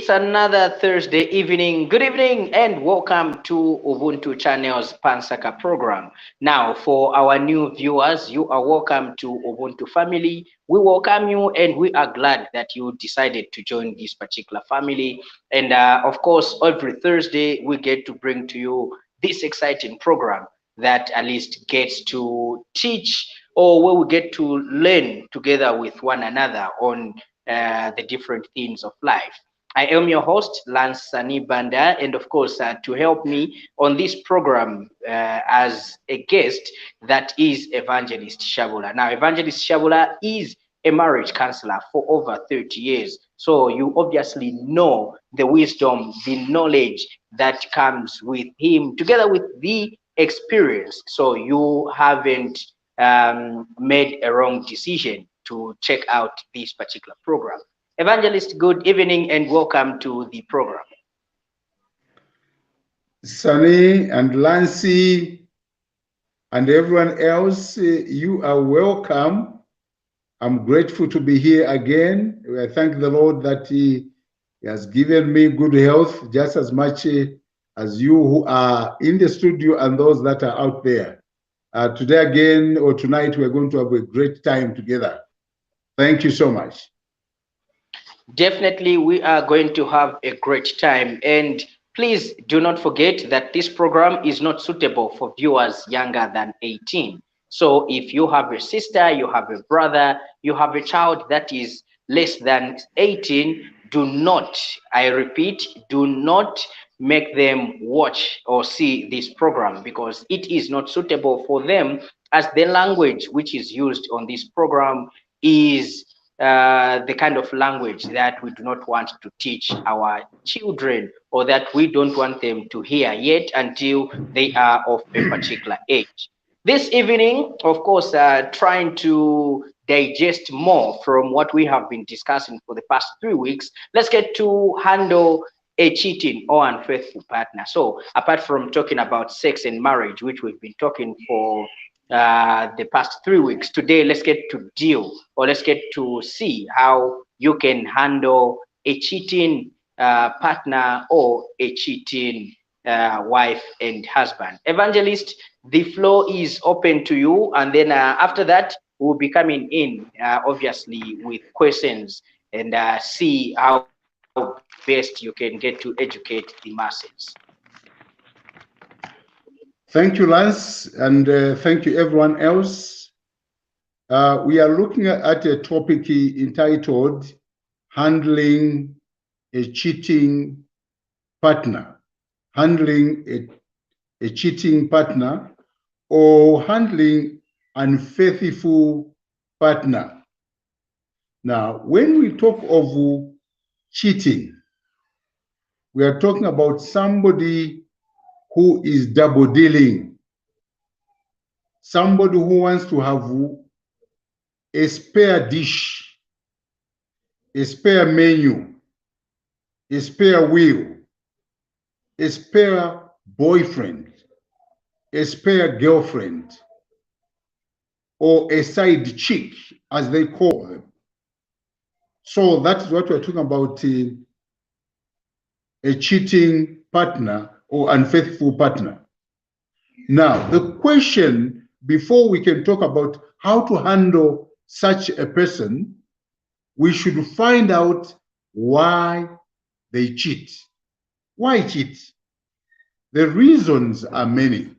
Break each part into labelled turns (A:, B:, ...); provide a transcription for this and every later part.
A: It's another Thursday evening. Good evening and welcome to Ubuntu Channel's Nsaka program. Now, for our new viewers, you are welcome to Ubuntu family. We welcome you and we are glad that you decided to join this particular family. And of course, every Thursday, we get to bring to you this exciting program that at least gets to teach or where we get to learn together with one another on the different themes of life. I am your host, Lance Banda, and of course, to help me on this program as a guest, that is Evangelist Shaabula. Now, Evangelist Shaabula is a marriage counselor for over 30 years. So you obviously know the wisdom, the knowledge that comes with him, together with the experience. So you haven't made a wrong decision to check out this particular program. Evangelist, good evening and welcome to the program.
B: Sunny and Lancy and everyone else, you are welcome. I'm grateful to be here again. I thank the Lord that He has given me good health just as much as you who are in the studio and those that are out there. Today again, or tonight, we're going to have a great time together. Thank you so much.
A: Definitely, we are going to have a great time. And please do not forget that this program is not suitable for viewers younger than 18. So if you have a sister, you have a brother, you have a child that is less than 18, do not, I repeat, do not make them watch or see this program because it is not suitable for them, as the language which is used on this program is the kind of language that we do not want to teach our children, or that we don't want them to hear yet until they are of a particular age. This evening, of course, trying to digest more from what we have been discussing for the past 3 weeks, let's get to handle a cheating or unfaithful partner. So apart from talking about sex and marriage, which we've been talking for the past 3 weeks, today let's get to deal, or let's get to see how you can handle a cheating partner or a cheating wife and husband. Evangelist, the floor is open to you, and then after that we'll be coming in obviously with questions and see how best you can get to educate the masses.
B: Thank you, Lance, and thank you, everyone else. We are looking at a topic entitled Handling a Cheating Partner. Handling a cheating partner or handling unfaithful partner. Now, when we talk of cheating, we are talking about somebody who is double dealing, somebody who wants to have a spare dish, a spare menu, a spare wheel, a spare boyfriend, a spare girlfriend, or a side chick, as they call them. So that's what we're talking about, a cheating partner or unfaithful partner. Now, the question, before we can talk about how to handle such a person, we should find out why they cheat. Why cheat? The reasons are many.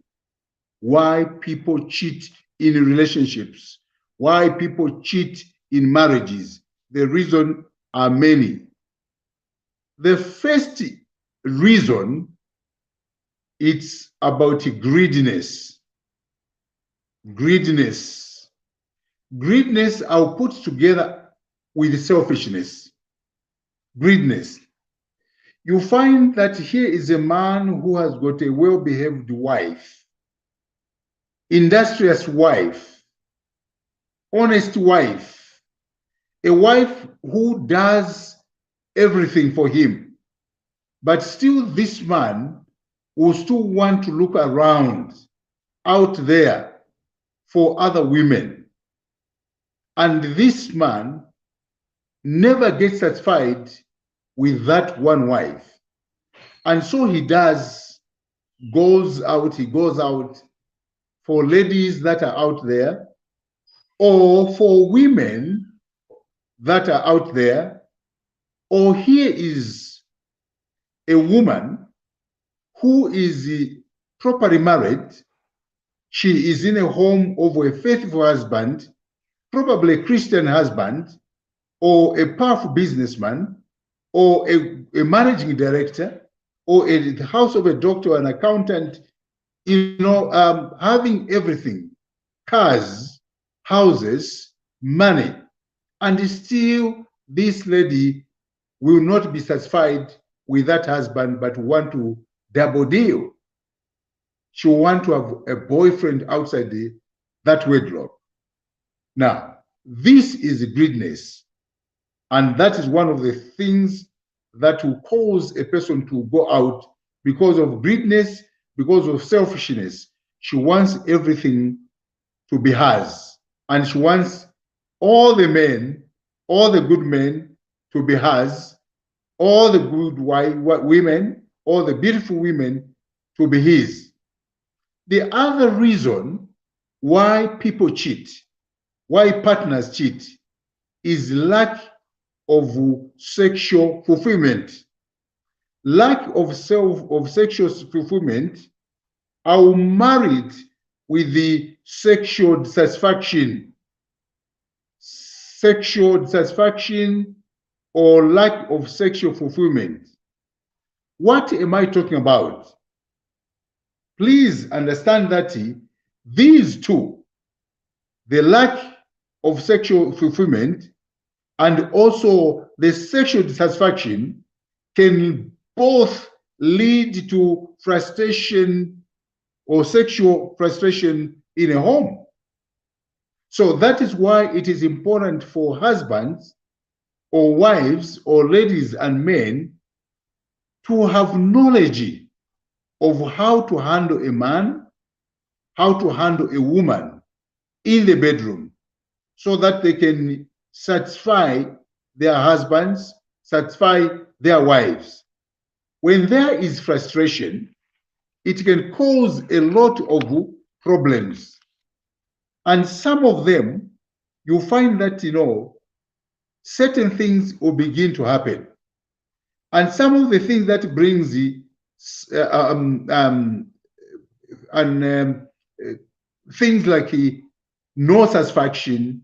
B: Why people cheat in relationships, why people cheat in marriages. The reasons are many. The first reason, it's about greediness. Greediness. Greediness I'll put together with selfishness. Greediness. You find that here is a man who has got a well-behaved wife, industrious wife, honest wife, a wife who does everything for him. But still this man will still want to look around out there for other women. And this man never gets satisfied with that one wife. And so he goes out for ladies that are out there, or for women that are out there, or here is a woman who is properly married. She is in a home of a faithful husband, probably a Christian husband, or a powerful businessman, or a managing director, or in the house of a doctor, an accountant, having everything, cars, houses, money, and still this lady will not be satisfied with that husband, but want to double deal. She will want to have a boyfriend outside that wedlock. Now, this is greediness, and that is one of the things that will cause a person to go out because of greediness, because of selfishness. She wants everything to be hers, and she wants all the men, all the good men to be hers, all the good women, all the beautiful women to be his. The other reason why people cheat, why partners cheat, is lack of sexual fulfillment. Lack of sexual fulfillment are married with the sexual dissatisfaction. Sexual dissatisfaction or lack of sexual fulfillment. What am I talking about? Please understand that these two, the lack of sexual fulfillment and also the sexual dissatisfaction, can both lead to frustration or sexual frustration in a home. So that is why it is important for husbands or wives or ladies and men to have knowledge of how to handle a man, how to handle a woman in the bedroom, so that they can satisfy their husbands, satisfy their wives. When there is frustration, it can cause a lot of problems. And some of them, you find that, certain things will begin to happen. And some of the things that brings things like no satisfaction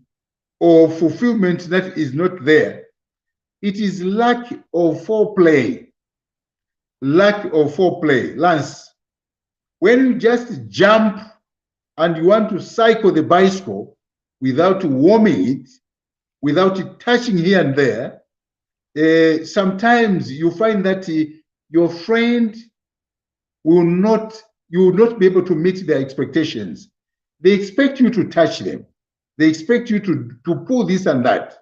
B: or fulfillment that is not there, it is lack of foreplay. Lack of foreplay. Lance, when you just jump and you want to cycle the bicycle without warming it, without it touching here and there, sometimes you find that your friend you will not be able to meet their expectations. They expect you to touch them. They expect you to pull this and that,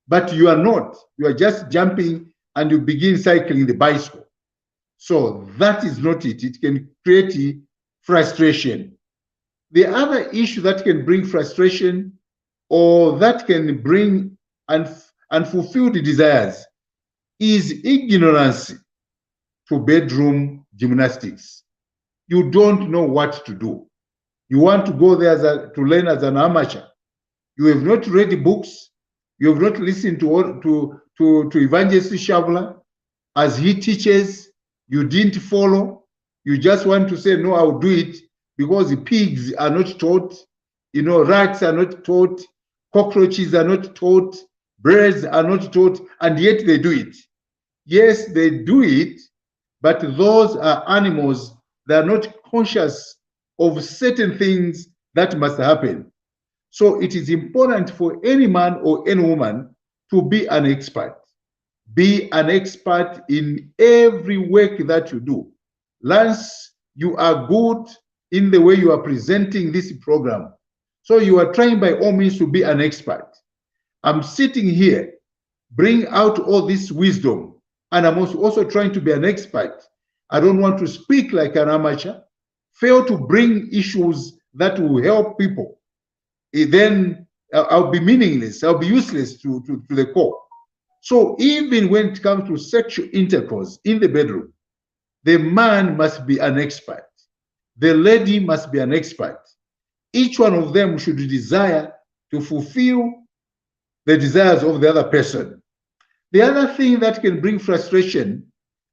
B: but you are not. You are just jumping and you begin cycling the bicycle. So that is not it. It can create frustration. The other issue that can bring frustration or that can bring unfulfilled desires is ignorance to bedroom gymnastics. You don't know what to do. You want to go there to learn as an amateur. You have not read books. You have not listened to Evangelist Shaabula as he teaches. You didn't follow. You just want to say, no, I'll do it because the pigs are not taught. Rats are not taught. Cockroaches are not taught. Birds are not taught. And yet they do it. Yes, they do it, but those are animals that are not conscious of certain things that must happen. So it is important for any man or any woman to be an expert. Be an expert in every work that you do. Lance, you are good in the way you are presenting this program. So you are trying by all means to be an expert. I'm sitting here, bring out all this wisdom, and I'm also trying to be an expert. I don't want to speak like an amateur, fail to bring issues that will help people. Then I'll be meaningless, I'll be useless to the core. So even when it comes to sexual intercourse in the bedroom, the man must be an expert. The lady must be an expert. Each one of them should desire to fulfill the desires of the other person. The other thing that can bring frustration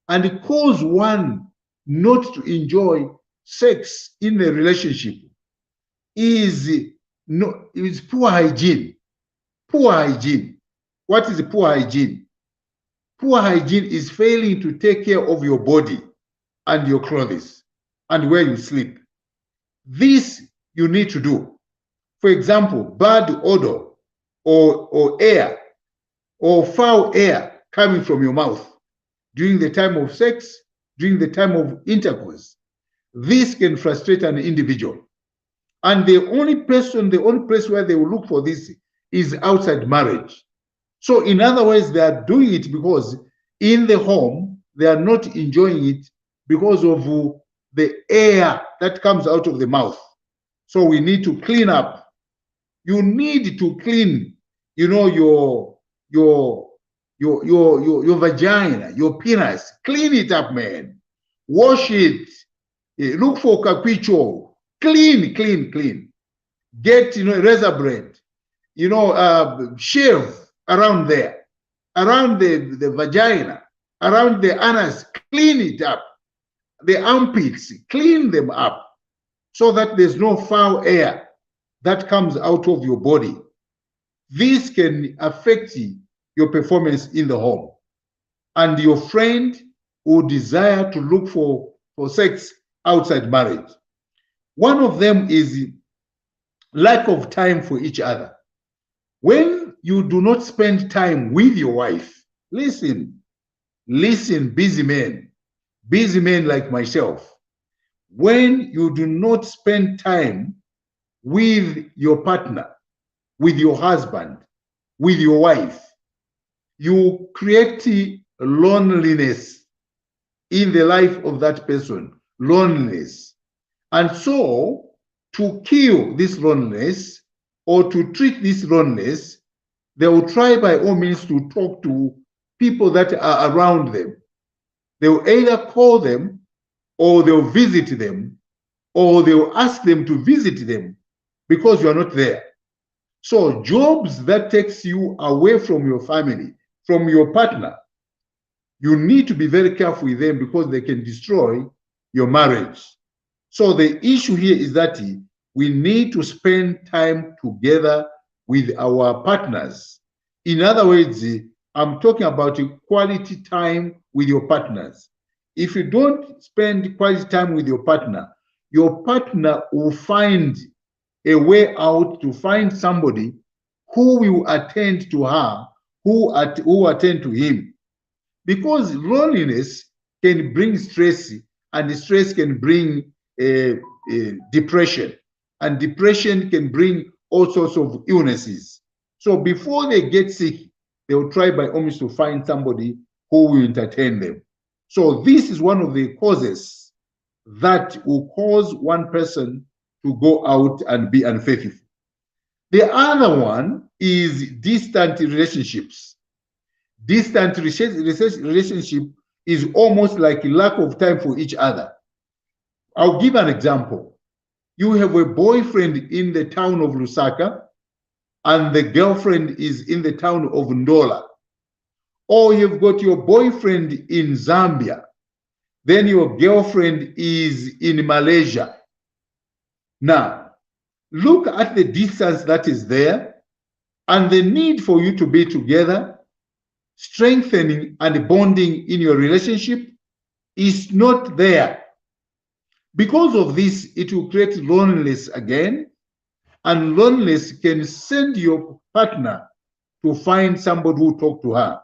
B: and cause one not to enjoy sex in the relationship is poor hygiene. Poor hygiene. What is poor hygiene? Poor hygiene is failing to take care of your body and your clothes and where you sleep. This you need to do. For example, bad odor or air or foul air coming from your mouth during the time of sex, during the time of intercourse. This can frustrate an individual. And the only place where they will look for this is outside marriage. So in other words, they are doing it because in the home, they are not enjoying it because of the air that comes out of the mouth. So we need to clean up. You need to clean, your vagina, your penis. Clean it up, man. Wash it. Look for capricho. Clean. Get, razor blade. Shave around there, around the vagina, around the anus. Clean it up. The armpits, clean them up so that there's no foul air that comes out of your body. This can affect your performance in the home. And your friend will desire to look for sex outside marriage. One of them is lack of time for each other. When you do not spend time with your wife, listen, busy men like myself, when you do not spend time with your partner, with your husband, with your wife, you create loneliness in the life of that person, loneliness. And so to kill this loneliness or to treat this loneliness, they will try by all means to talk to people that are around them. They will either call them or they'll visit them or they'll ask them to visit them because you are not there. So jobs that takes you away from your family, from your partner, you need to be very careful with them because they can destroy your marriage. So the issue here is that we need to spend time together with our partners. In other words, I'm talking about quality time with your partners. If you don't spend quality time with your partner will find a way out to find somebody who will attend to her, who attend to him. Because loneliness can bring stress, and stress can bring depression, and depression can bring all sorts of illnesses. So before they get sick, they will try by all means to find somebody who will entertain them. So this is one of the causes that will cause one person to go out and be unfaithful. The other one is distant relationships. Distant relationship is almost like a lack of time for each other. I'll give an example. You have a boyfriend in the town of Nsaka and the girlfriend is in the town of Ndola. Or you've got your boyfriend in Zambia, then your girlfriend is in Malaysia. Now, look at the distance that is there and the need for you to be together, strengthening and bonding in your relationship is not there. Because of this, it will create loneliness again, and loneliness can send your partner to find somebody who talk to her.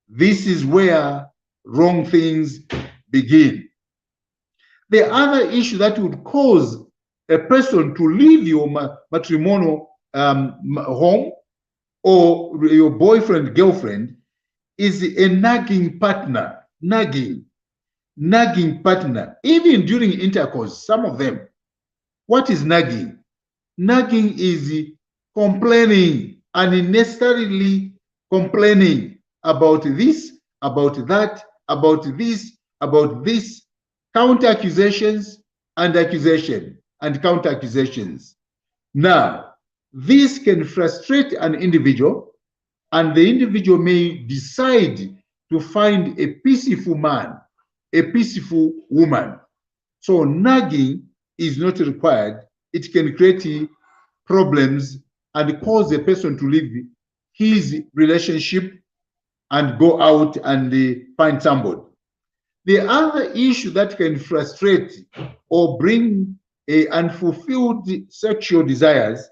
B: This is where wrong things begin. The other issue that would cause a person to leave your matrimonial home or your boyfriend, girlfriend, is a nagging partner, nagging partner, even during intercourse, some of them. What is nagging? Nagging is complaining, unnecessarily complaining, about this, about that, about this, counter accusations and accusation and counter accusations. Now, this can frustrate an individual, and the individual may decide to find a peaceful man, a peaceful woman. So nagging is not required. It can create problems and cause a person to leave his relationship and go out and find somebody. The other issue that can frustrate or bring unfulfilled sexual desires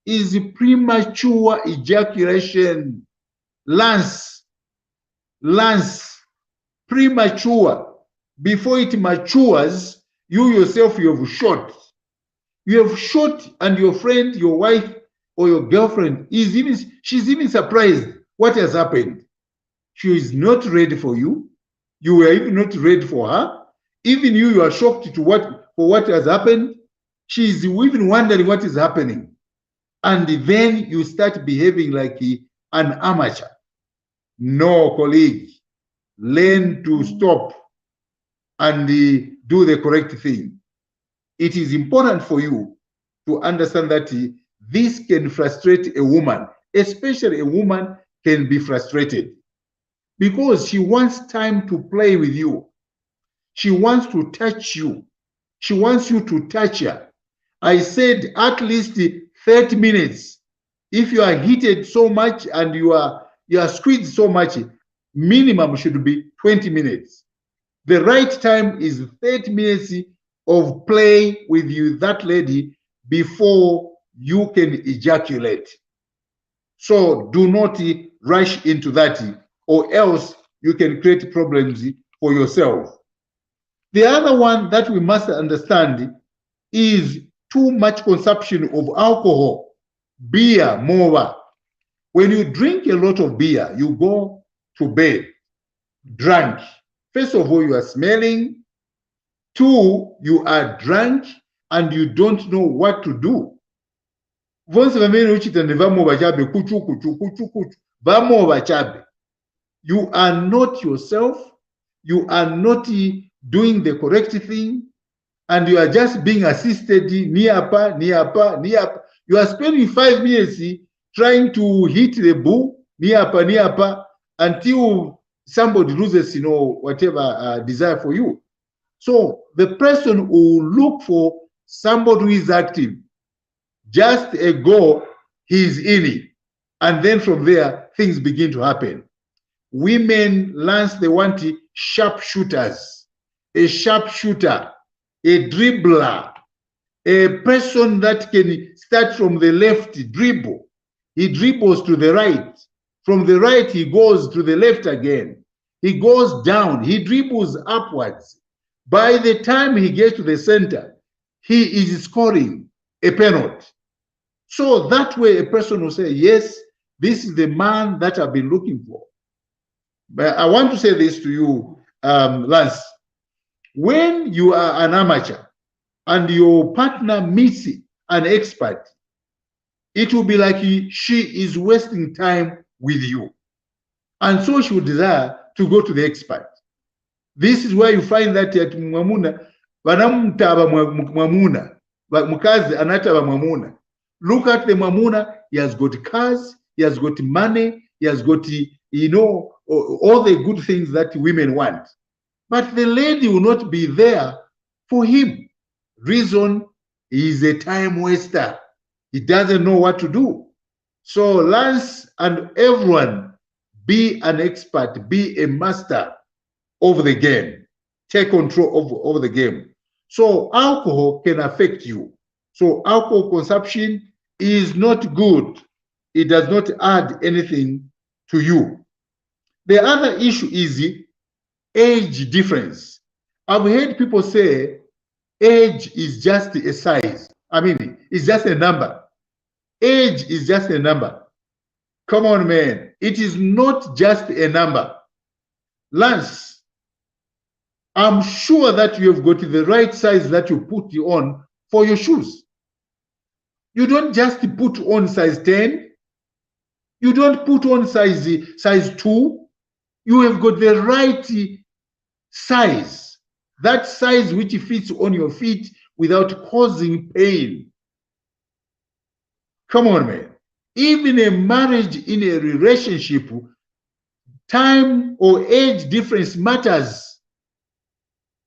B: is premature ejaculation. Lance, premature. Before it matures, you yourself, you have shot. You have shot, and your friend, your wife, or your girlfriend she's even surprised what has happened. She is not ready for you. You were even not ready for her. Even you are shocked to what has happened. She is even wondering what is happening. And then you start behaving like an amateur. No, colleague, learn to stop and do the correct thing. It is important for you to understand that this can frustrate a woman, especially a woman can be frustrated because she wants time to play with you. She wants to touch you. She wants you to touch her. I said at least 30 minutes. If you are heated so much and you are squeezed so much, minimum should be 20 minutes. The right time is 30 minutes of play with that lady before you can ejaculate. So do not rush into that, or else you can create problems for yourself. The other one that we must understand is too much consumption of alcohol, beer, more. When you drink a lot of beer, you go to bed drunk. First of all, you are smelling. Two, you are drunk and you don't know what to do. You are not yourself. You are not doing the correct thing, and you are just being assisted. You are spending 5 minutes trying to hit the bull until somebody loses, whatever desire for you. So the person will look for somebody who is active. Just a go, he's in it. And then from there, things begin to happen. Women, Lance, they want sharpshooters, a sharpshooter, a dribbler, a person that can start from the left, dribble. He dribbles to the right. From the right, he goes to the left again. He goes down. He dribbles upwards. By the time he gets to the center, he is scoring a penalty. So that way, a person will say, yes, this is the man that I've been looking for. But I want to say this to you, Lance. When you are an amateur and your partner meets an expert, it will be like she is wasting time with you. And so she would desire to go to the expert. This is where you find that at Mwamuna, banamutaba Mwamuna, mukazi anataba Mwamuna. Look at the Mwamuna, he has got cars, he has got money, he has got, all the good things that women want. But the lady will not be there for him. Reason, he is a time waster. He doesn't know what to do. So Lance and everyone, be an expert, be a master of the game. Take control of the game. So alcohol can affect you. So alcohol consumption is not good. It does not add anything to you. The other issue is age difference. I've heard people say age is just a size. I mean, it's just a number. Age is just a number. Come on, man. It is not just a number. Lance, I'm sure that you have got the right size that you put on for your shoes. You don't just put on size 10. You don't put on size 2. you have got the right size, that size which fits on your feet without causing pain. Come on, man. Even a marriage in a relationship, time or age difference matters.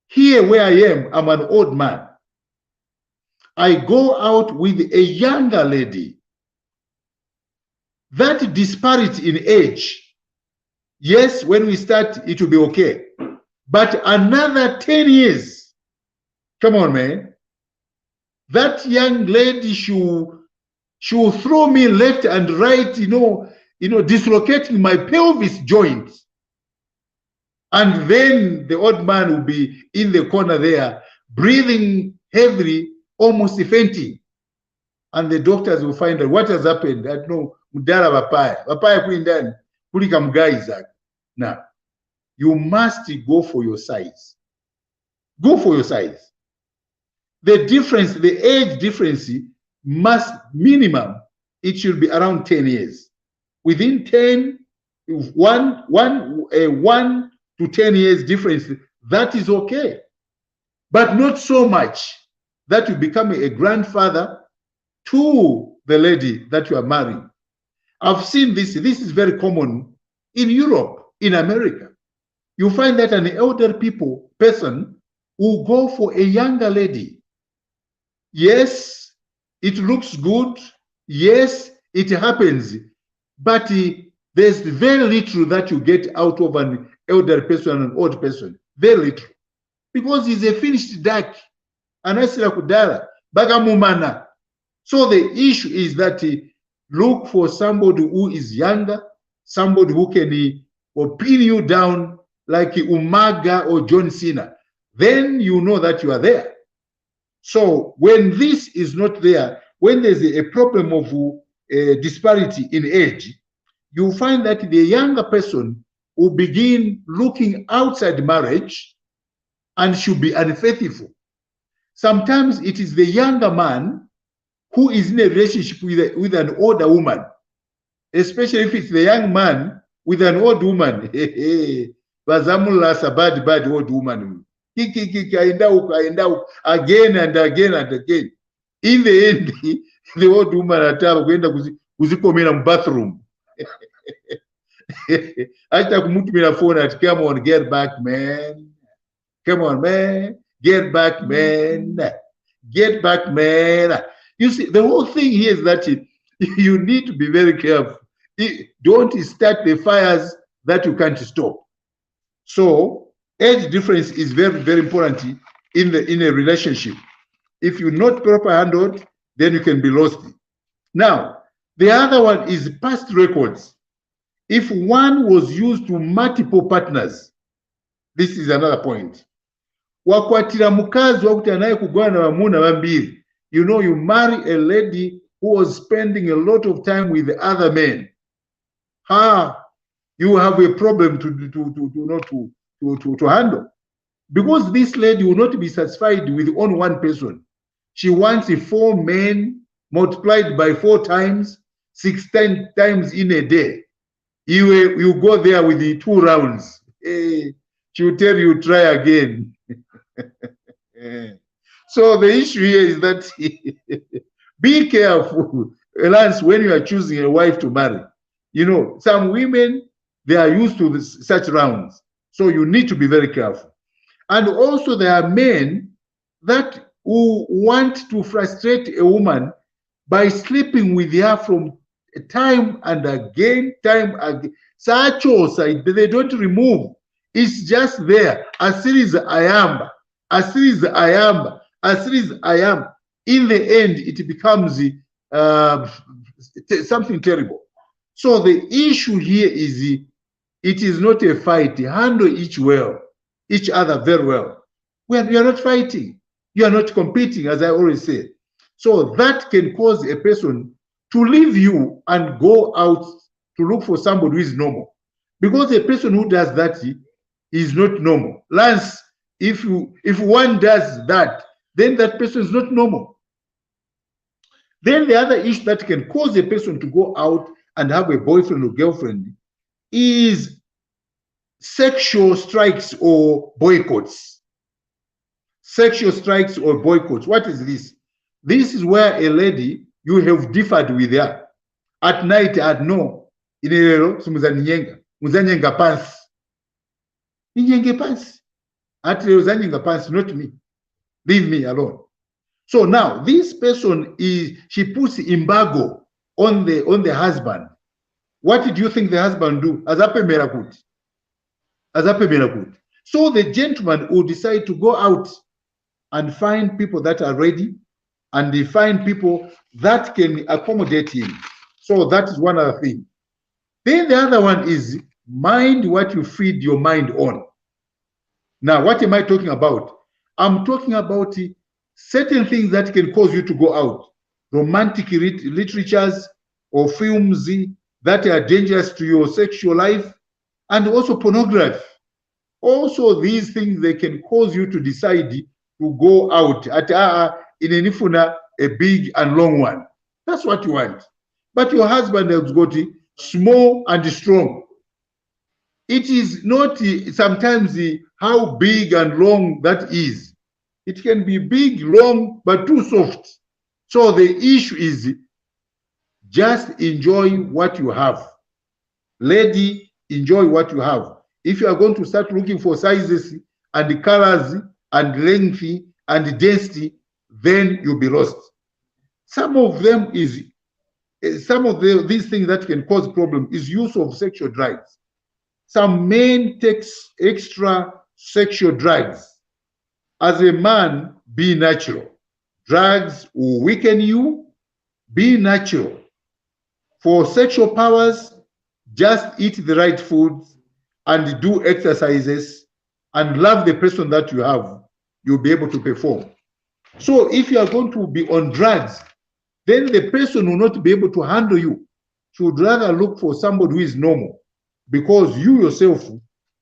B: Here where I am, I'm an old man. I go out with a younger lady. That disparity in age, yes, when we start, it will be okay. But another 10 years, come on, man. That young lady, she'll throw me left and right, dislocating my pelvis joint. And then the old man will be in the corner there, breathing heavily, almost fainting. And the doctors will find out what has happened. I know, mudala papaya kuindani, kulika mgaiza. Now, you must go for your size. Go for your size. The difference, the age difference must minimum, it should be around 10 years. Within 1 to 10 years difference, that is okay. But not so much that you become a grandfather to the lady that you are marrying. I've seen this. This is very common in Europe, in America. You find that an elder person will go for a younger lady. Yes, it looks good. Yes, it happens. But there's very little that you get out of an elder person and an old person. Very little. Because he's a finished duck. Anasira kudala. Bagamumana. So the issue is that look for somebody who is younger, somebody who can pin you down like Umaga or John Cena. Then you know that you are there. So when this is not there, when there's a problem of disparity in age, you find that the younger person will begin looking outside marriage and should be unfaithful. Sometimes it is the younger man who is in a relationship with an older woman, especially if it's the young man with an old woman. Bazamulasa bad old woman. Again and again and again. In the end, the old woman ataba kwenda kuzikomera mu bathroom. Acha kumutumira phone at come on, get back, man. Come on, man. Get back, man. Get back, man. You see, the whole thing here is that you need to be very careful. Don't start the fires that you can't stop. So age difference is very, very important in a relationship. If you're not properly handled, then you can be lost. Now, the other one is past records. If one was used to multiple partners, this is another point. Wakwatira mukazi wakuti anaye kugwana wamuna wambiri. You know, you marry a lady who was spending a lot of time with the other men. You have a problem to handle. Because this lady will not be satisfied with only one person. She wants 4 men multiplied by 4 times, 16 times in a day. You go there with the 2 rounds. She will tell you, try again. So the issue here is that be careful, Lance, when you are choosing a wife to marry. You know, some women, they are used to such rounds. So you need to be very careful. And also there are men that who want to frustrate a woman by sleeping with her from time and again, Such also, they don't remove. It's just there. As series I am. In the end, it becomes something terrible. So the issue here is it is not a fight. Handle each other very well. Well, you are not fighting. You are not competing, as I always say. So that can cause a person to leave you and go out to look for somebody who is normal. Because a person who does that is not normal. Lance, if one does that, then that person is not normal. Then the other issue that can cause a person to go out and have a boyfriend or girlfriend is sexual strikes or boycotts. Sexual strikes or boycotts. What is this? This is where a lady, you have differed with her. At night, at no, inelelo simuzanyenga, muzanyenga pants. Ninyenge pants. At lelo zanyenga pants, not me. Leave me alone. So now this person she puts embargo on the husband. What did you think the husband do? Azapemera kuti. Azapemera kuti. So the gentleman will decide to go out and find people that are ready, and they find people that can accommodate him. So that is one other thing. Then the other one is mind what you feed your mind on. Now, what am I talking about? I'm talking about certain things that can cause you to go out. Romantic literatures or films that are dangerous to your sexual life, and also pornography. Also, these things, they can cause you to decide to go out at in a big and long one. That's what you want. But your husband has got small and strong. It is not sometimes how big and long that is. It can be big, long, but too soft. So the issue is just enjoy what you have. Lady, enjoy what you have. If you are going to start looking for sizes and colors and length and density, then you'll be lost. Some of them is, these things that can cause problem is use of sexual drugs. Some men take extra sexual drugs. As a man, be natural. Drugs will weaken you. Be natural. For sexual powers, just eat the right foods and do exercises and love the person that you have. You'll be able to perform. So if you are going to be on drugs, then the person will not be able to handle you. She would rather look for somebody who is normal, because you yourself,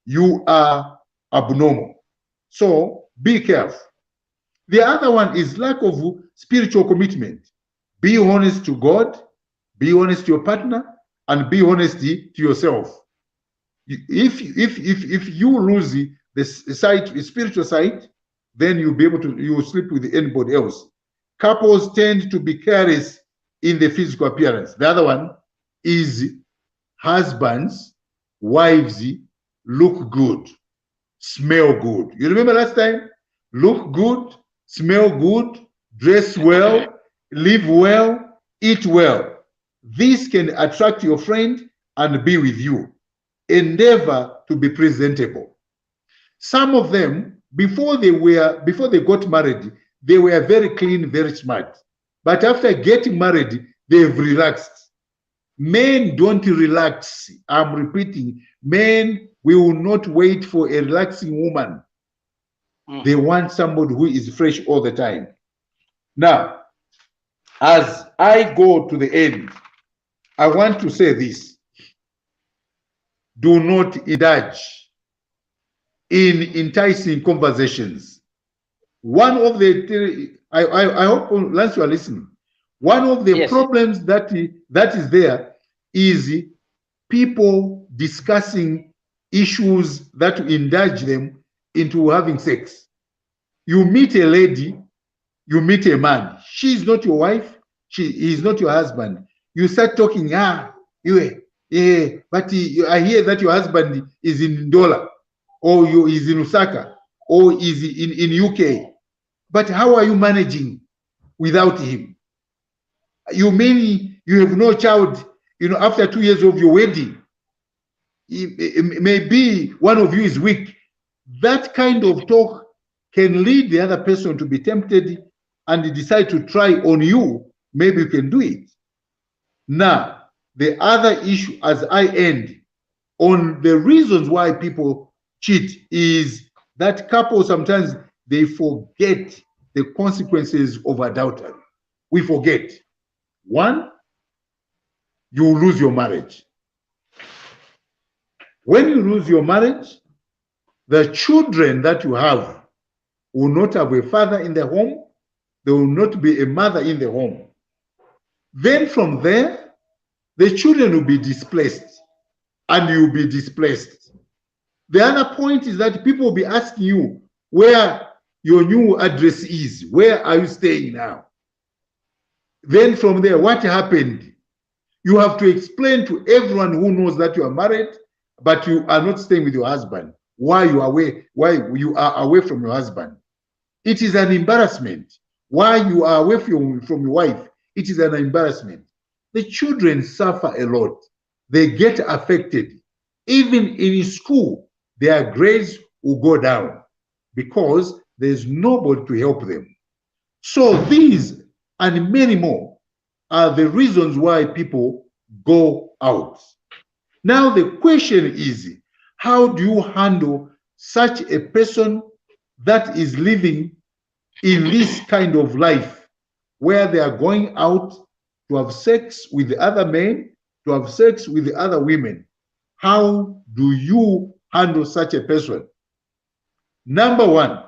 B: you are abnormal. So be careful. The other one is lack of spiritual commitment. Be honest to God, be honest to your partner, and be honest to yourself. If you lose the spiritual side, then you'll be able to, you will sleep with anybody else. Couples tend to be careless in the physical appearance. The other one is husbands, wives look good, smell good. You remember last time? Look good, smell good, dress well, live well, eat well. This can attract your friend and be with you. Endeavor to be presentable. Some of them, before they got married, they were very clean, very smart. But after getting married, they've relaxed. Men don't relax. I'm repeating, men will not wait for a relaxing woman. They want somebody who is fresh all the time. Now, as I go to the end, I want to say this. Do not indulge in enticing conversations. One of the, I hope, Lance, you are listening. One of the problems that is there is people discussing issues that indulge them into having sex. You meet a lady, you meet a man. She is not your wife, she is not your husband. You start talking, but I hear that your husband is in Ndola, or you is in Nsaka, or is in UK. But how are you managing without him? You mean you have no child, after 2 years of your wedding? Maybe one of you is weak. That kind of talk can lead the other person to be tempted and decide to try on you. Maybe you can do it. Now, the other issue as I end on the reasons why people cheat is that couples sometimes they forget the consequences of adultery. We forget. One, you lose your marriage. When you lose your marriage, the children that you have will not have a father in the home. There will not be a mother in the home. Then from there, the children will be displaced and you'll be displaced. The other point is that people will be asking you where your new address is. Where are you staying now? Then from there, what happened? You have to explain to everyone who knows that you are married, but you are not staying with your husband. Why you are away from your husband? It is an embarrassment. Why you are away from your wife? It is an embarrassment. The children suffer a lot. They get affected. Even in school, their grades will go down because there's nobody to help them. So these and many more are the reasons why people go out. Now the question is, how do you handle such a person that is living in this kind of life where they are going out to have sex with the other men, to have sex with the other women? How do you handle such a person? Number one,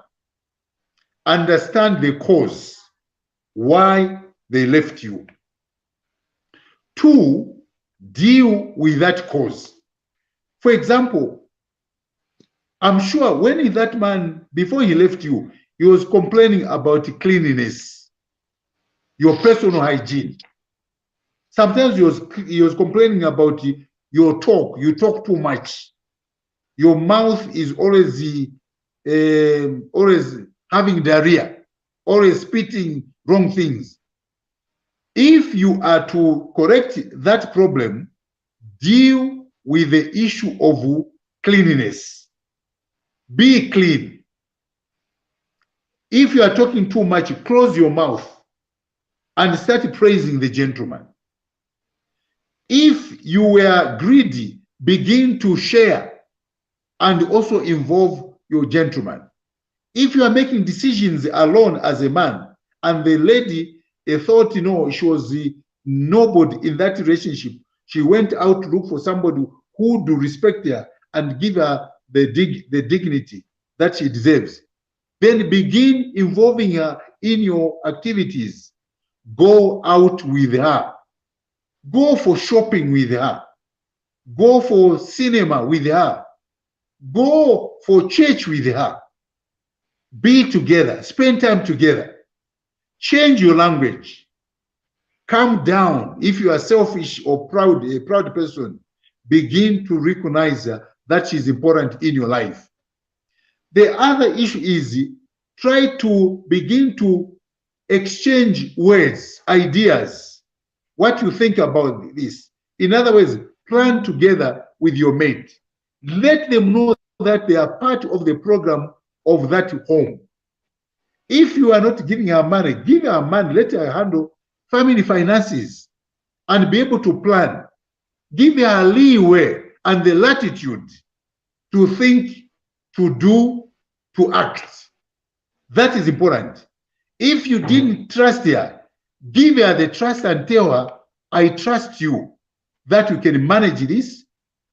B: understand the cause why they left you. Two, deal with that cause. For example, I'm sure when that man, before he left you, he was complaining about cleanliness, your personal hygiene. Sometimes he was complaining about your talk. You talk too much. Your mouth is always having diarrhea, always spitting wrong things. If you are to correct that problem, deal with the issue of cleanliness. Be clean. If you are talking too much, close your mouth and start praising the gentleman. If you were greedy, begin to share and also involve your gentleman. If you are making decisions alone as a man and the lady thought, she was nobody in that relationship, she went out to look for somebody who would respect her and give her the dignity that she deserves, then begin involving her in your activities. Go out with her. Go for shopping with her. Go for cinema with her. Go for church with her. Be together. Spend time together. Change your language. Calm down. If you are selfish or proud, a proud person, begin to recognize that she is important in your life. The other issue is try to begin to exchange words, ideas, what you think about this. In other words, plan together with your mate. Let them know that they are part of the program of that home. If you are not giving her money, give her money. Let her handle family finances and be able to plan. Give her leeway and the latitude to think, to do, to act. That is important. If you didn't trust her, give her the trust and tell her, I trust you, that you can manage this,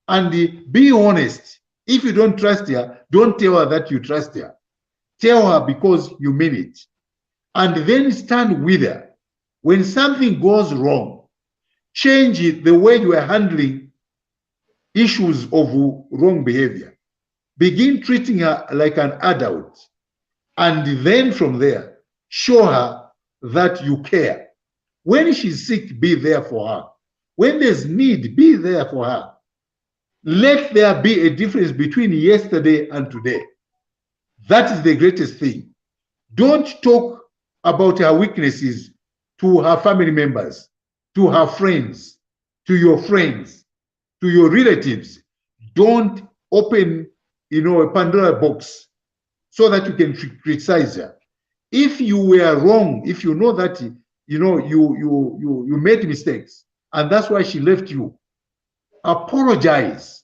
B: and be honest. If you don't trust her, don't tell her that you trust her. Tell her because you mean it. And then stand with her. When something goes wrong, change it the way you are handling issues of wrong behavior. Begin treating her like an adult. And then from there, show her that you care. When she's sick, be there for her. When there's need, be there for her. Let there be a difference between yesterday and today. That is the greatest thing. Don't talk about her weaknesses to her family members, to her friends, to your friends, to your relatives. Don't open, a Pandora box so that you can criticize her. If you were wrong, if you know that, you made mistakes, and that's why she left you, apologize.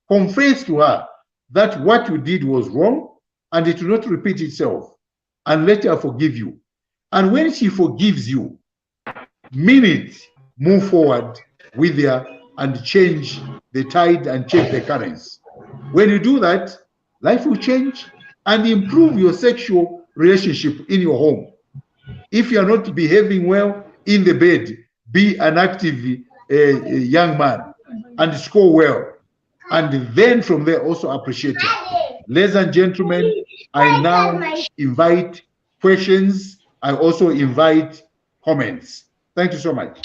B: Confess to her that what you did was wrong, and it will not repeat itself, and let her forgive you. And when she forgives you, mean it, move forward with her and change the tide and change the currents. When you do that, life will change and improve your sexual relationship in your home. If you are not behaving well in the bed, be an active young man and score well. and then from there also appreciate it. Ladies and gentlemen, I now invite questions. I also invite comments. Thank you so much.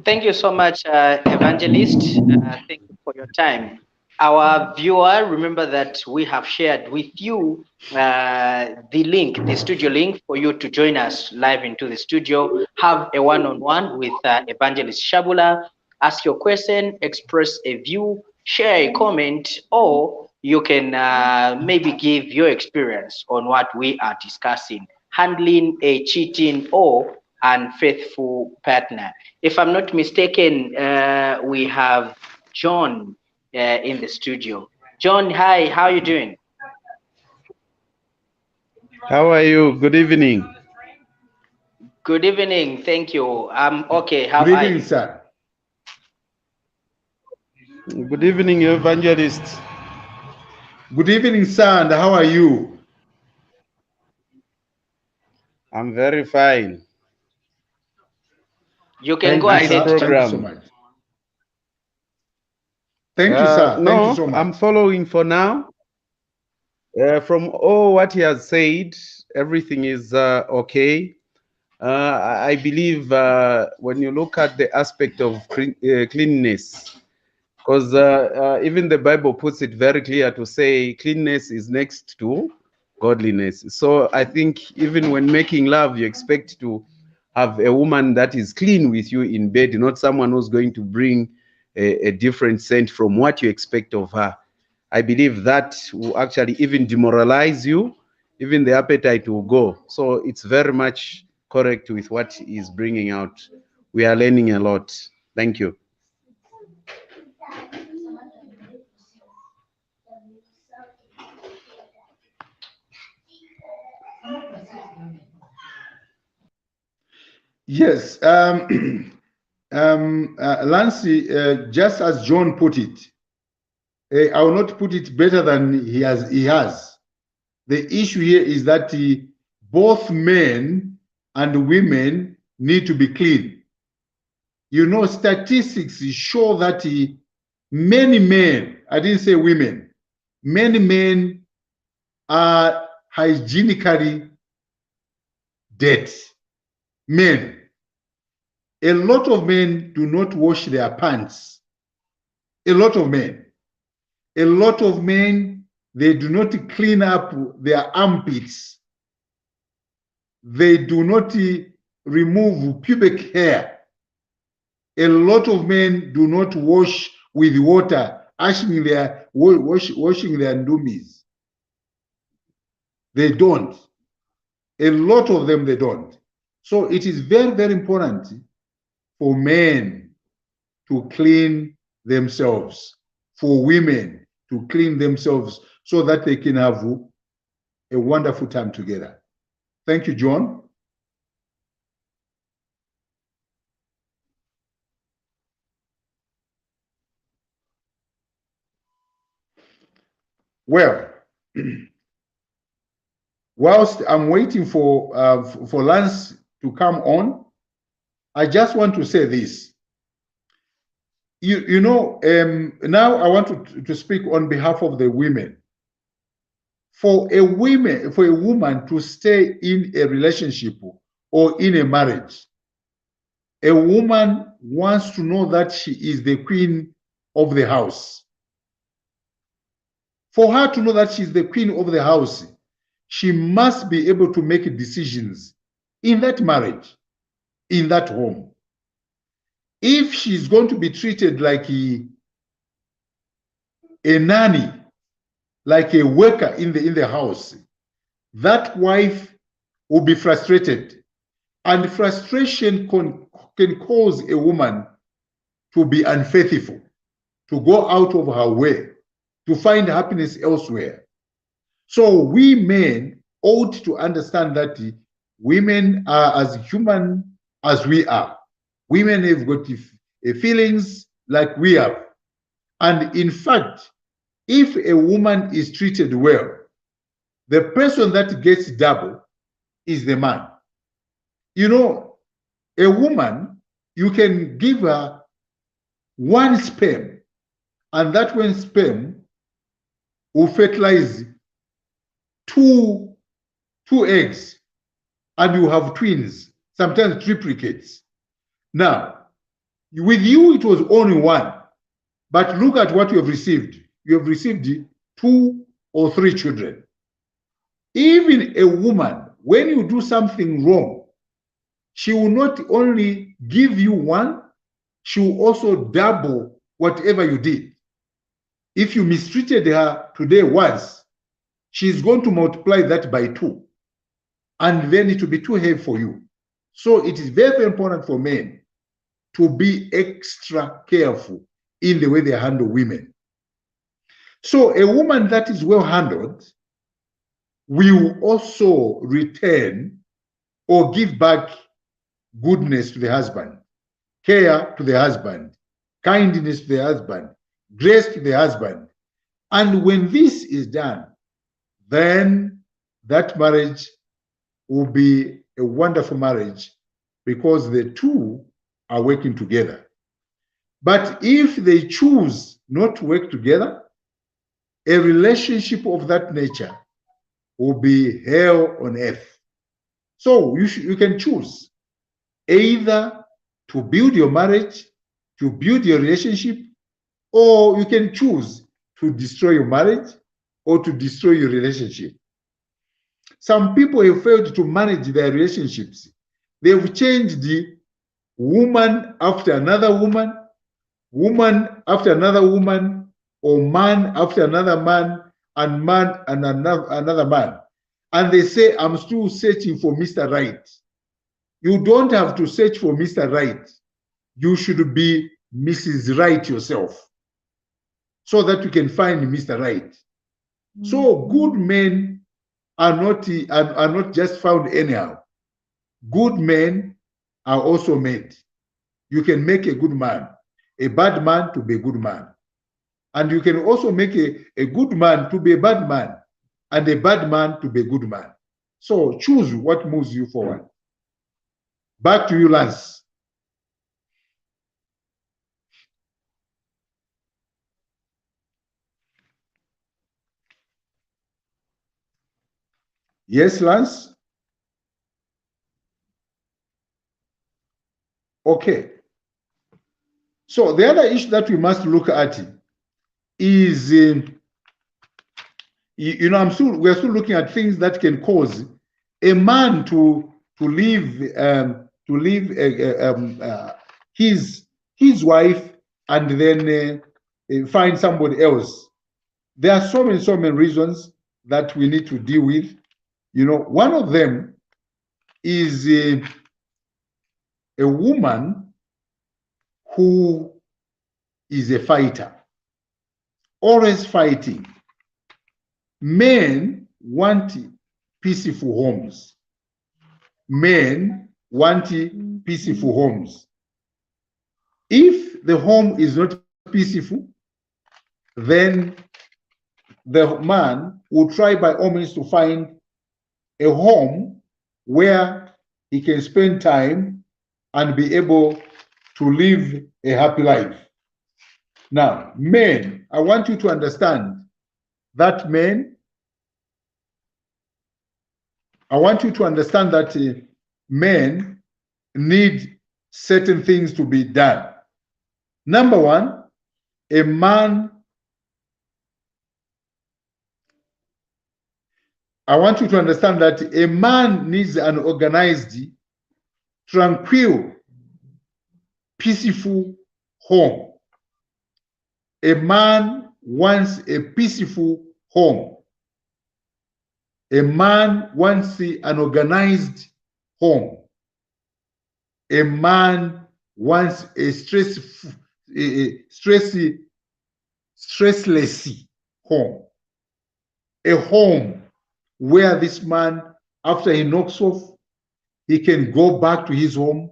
A: Thank you so much, Evangelist. Thank you for your time. Our viewer, remember that we have shared with you the link, the studio link, for you to join us live into the studio. Have a one-on-one with Evangelist Shaabula. Ask your question, express a view, share a comment, or you can maybe give your experience on what we are discussing, handling a cheating or unfaithful partner. If I'm not mistaken, we have John in the studio. John, hi, how are you doing?
C: How are you? Good evening.
A: Good evening, thank you. I'm okay, how
B: Good
A: are
B: evening,
A: you?
B: sir.
C: Good evening, evangelist.
B: Good evening, sir, and how are you?
C: I'm very fine.
A: You can
B: Thank
A: go
B: you,
C: Nice
A: ahead,
B: sir.
A: John.
B: Thank you so
C: program.
B: much. Thank you, sir. Thank you
C: No,
B: so much.
C: I'm following for now. From all what he has said, everything is okay. I believe when you look at the aspect of cleanness, because even the Bible puts it very clear to say cleanness is next to godliness. So I think even when making love, you expect to have a woman that is clean with you in bed, not someone who's going to bring a different scent from what you expect of her. I believe that will actually even demoralize you, even the appetite will go. So it's very much correct with what he's bringing out. We are learning a lot. Thank you.
B: Yes, Lancy, just as John put it, I will not put it better than he has. The issue here is that both men and women need to be clean. You know, statistics show that many men, I didn't say women, many men are hygienically dirty. Men. A lot of men do not wash their pants. A lot of men. A lot of men, they do not clean up their armpits. They do not remove pubic hair. A lot of men do not wash with water, washing their ndoomies. They don't. A lot of them, they don't. So it is very, very important for men to clean themselves, for women to clean themselves so that they can have a wonderful time together. Thank you, John. Well, whilst I'm waiting for Lance to come on, I just want to say this. Now I want to speak on behalf of the women. For a woman to stay in a relationship or in a marriage, a woman wants to know that she is the queen of the house. For her to know that she's the queen of the house, she must be able to make decisions in that marriage, in that home. If she's going to be treated like a nanny, like a worker in the house, that wife will be frustrated. And frustration can cause a woman to be unfaithful, to go out of her way, to find happiness elsewhere. So we men ought to understand that women are as human as we are. Women have got feelings like we have. And in fact, if a woman is treated well, the person that gets double is the man. You know, a woman, you can give her one sperm and that when sperm will fertilize two eggs, and you have twins, sometimes triplicates. Now, with you, it was only one, but look at what you have received. You have received 2 or 3 children. Even a woman, when you do something wrong, she will not only give you one, she will also double whatever you did. If you mistreated her today once, she's going to multiply that by 2. And then it will be too heavy for you. So it is very, very important for men to be extra careful in the way they handle women. So a woman that is well handled will also return or give back goodness to the husband, care to the husband, kindness to the husband, grace to the husband. And when this is done, then that marriage will be a wonderful marriage because the two are working together. But if they choose not to work together, a relationship of that nature will be hell on earth. So you can choose either to build your marriage, to build your relationship, or you can choose to destroy your marriage or to destroy your relationship. Some people have failed to manage their relationships. They've changed the woman after another woman, woman after another woman, or man after another man, and man and another man. And they say, I'm still searching for Mr. Right. You don't have to search for Mr. Right. You should be Mrs. Right yourself so that you can find Mr. Right. So good men are not just found anyhow. Good men are also made. You can make a good man, a bad man to be a good man. And you can also make a good man to be a bad man, and a bad man to be a good man. So choose what moves you forward. Back to you, Lance. Yes, Lance? Okay. So the other issue that we must look at is, we're still looking at things that can cause a man to leave his wife and then find somebody else. There are so many reasons that we need to deal with. One of them is a woman who is a fighter, always fighting. Men want peaceful homes. Men want peaceful homes. If the home is not peaceful, then the man will try by all means to find a home where he can spend time and be able to live a happy life. Now, men, I want you to understand that men need certain things to be done. Number one, I want you to understand that a man needs an organized, tranquil, peaceful home. A man wants a peaceful home. A man wants an organized home. A man wants a stressless home. A home where this man, after he knocks off, he can go back to his home,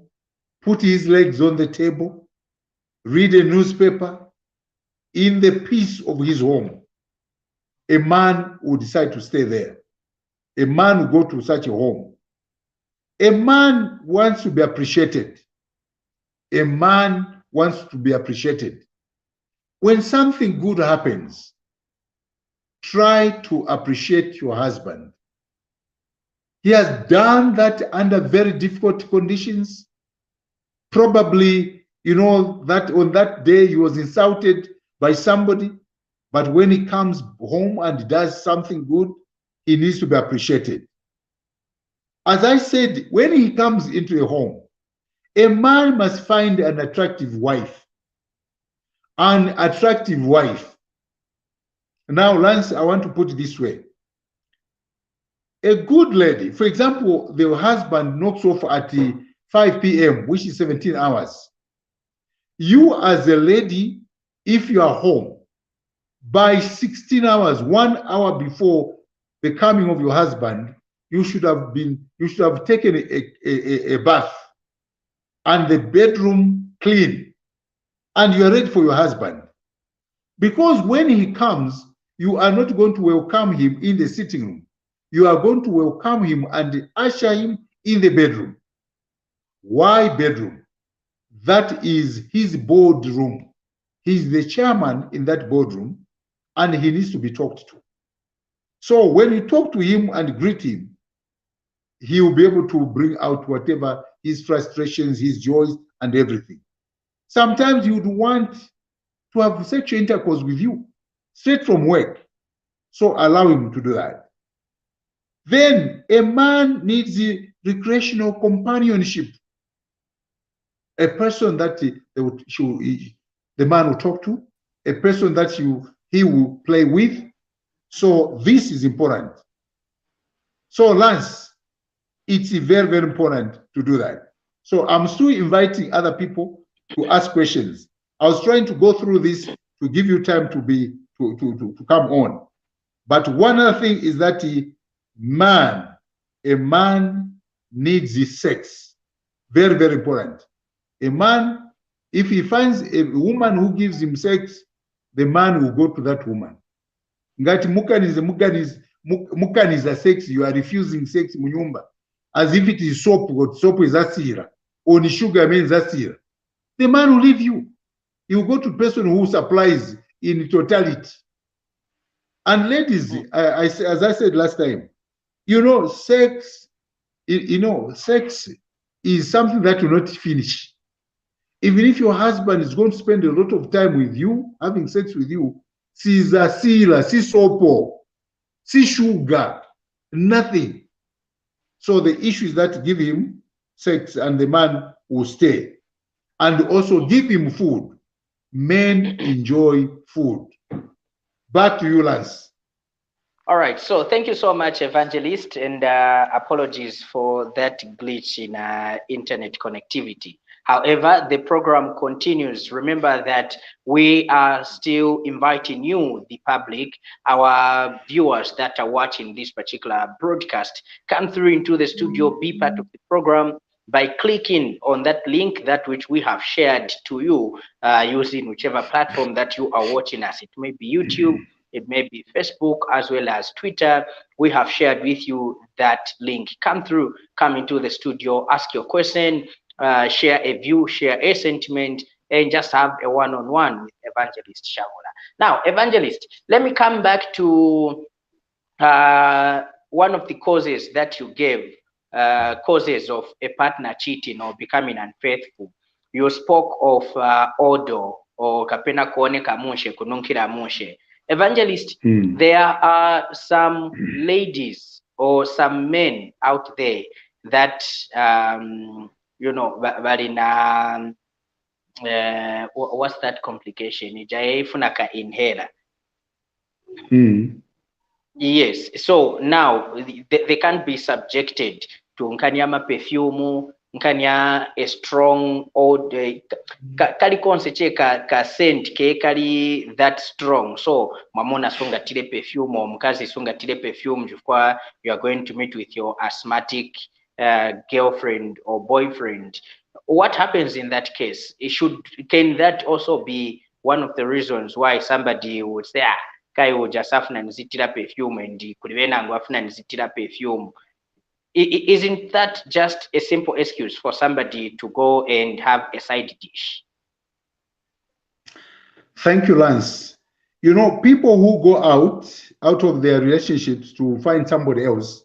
B: put his legs on the table, read a newspaper in the peace of his home. A man will decide to stay there. A man will go to such a home. A man wants to be appreciated. A man wants to be appreciated. When something good happens, try to appreciate your husband. He has done that under very difficult conditions. Probably, you know, that on that day he was insulted by somebody, but when he comes home and does something good, he needs to be appreciated. As I said, when he comes into a home, a man must find an attractive wife. An attractive wife. Now, Lance, I want to put it this way. A good lady, for example, the husband knocks off at 5 p.m., which is 17 hours. You as a lady, if you are home, by 16 hours, 1 hour before the coming of your husband, you should have taken a bath and the bedroom clean, and you are ready for your husband. Because when he comes, you are not going to welcome him in the sitting room. You are going to welcome him and usher him in the bedroom. Why bedroom? That is his boardroom. He's the chairman in that boardroom, and he needs to be talked to. So when you talk to him and greet him, he will be able to bring out whatever his frustrations, his joys, and everything. Sometimes you would want to have sexual intercourse with you straight from work. So allow him to do that. Then a man needs the recreational companionship. A person that the man will talk to, a person that he will play with. So this is important. So Lance, it's very, very important to do that. So I'm still inviting other people to ask questions. I was trying to go through this to give you time to come on. But one other thing is that a man needs his sex. Very, very important. A man, if he finds a woman who gives him sex, the man will go to that woman. Ngati mukaniza sex, you are refusing sex munyumba, as if it is soap, or soap is asira, or ni sugar means asira. The man will leave you. He will go to the person who supplies in totality. And ladies, as I said last time, you know, sex is something that will not finish. Even if your husband is going to spend a lot of time with you, having sex with you, si zasila, si sopo, si sugar, nothing. So the issue is that give him sex and the man will stay. And also give him food. Men enjoy food. Back to you, Lance.
A: All right, so thank you so much, Evangelist, and apologies for that glitch in internet connectivity. However, the program continues. Remember that we are still inviting you, the public, our viewers that are watching this particular broadcast, come through into the studio, be part of the program by clicking on that link, that which we have shared to you using whichever platform that you are watching us. It may be YouTube, it may be Facebook, as well as Twitter. We have shared with you that link. Come through, come into the studio, ask your question, share a view, share a sentiment, and just have a one-on-one with Evangelist Shaabula. Now, Evangelist, let me come back to one of the causes that you gave, causes of a partner cheating or becoming unfaithful. You spoke of odo, or kapena kuoneka mushe, kununkira mushe. Evangelist, there are some ladies or some men out there that you know, balina what's that complication? Ijaifunaka inhaler. Yes, so now they can't be subjected to nkanyama perfume, nkanya a strong old kali konse che ka scent ke kali that strong. So mamona sunga tile perfume or mukazi sunga tile perfume jukwa you are going to meet with your asthmatic girlfriend or boyfriend. What happens in that case? Can that also be one of the reasons why somebody would say, Kayo just afuna nzitira perfume and kulibena ngu afuna nzitira perfume? Isn't that just a simple excuse for somebody to go and have a side dish?
B: Thank you, Lance. You know, people who go out of their relationships to find somebody else,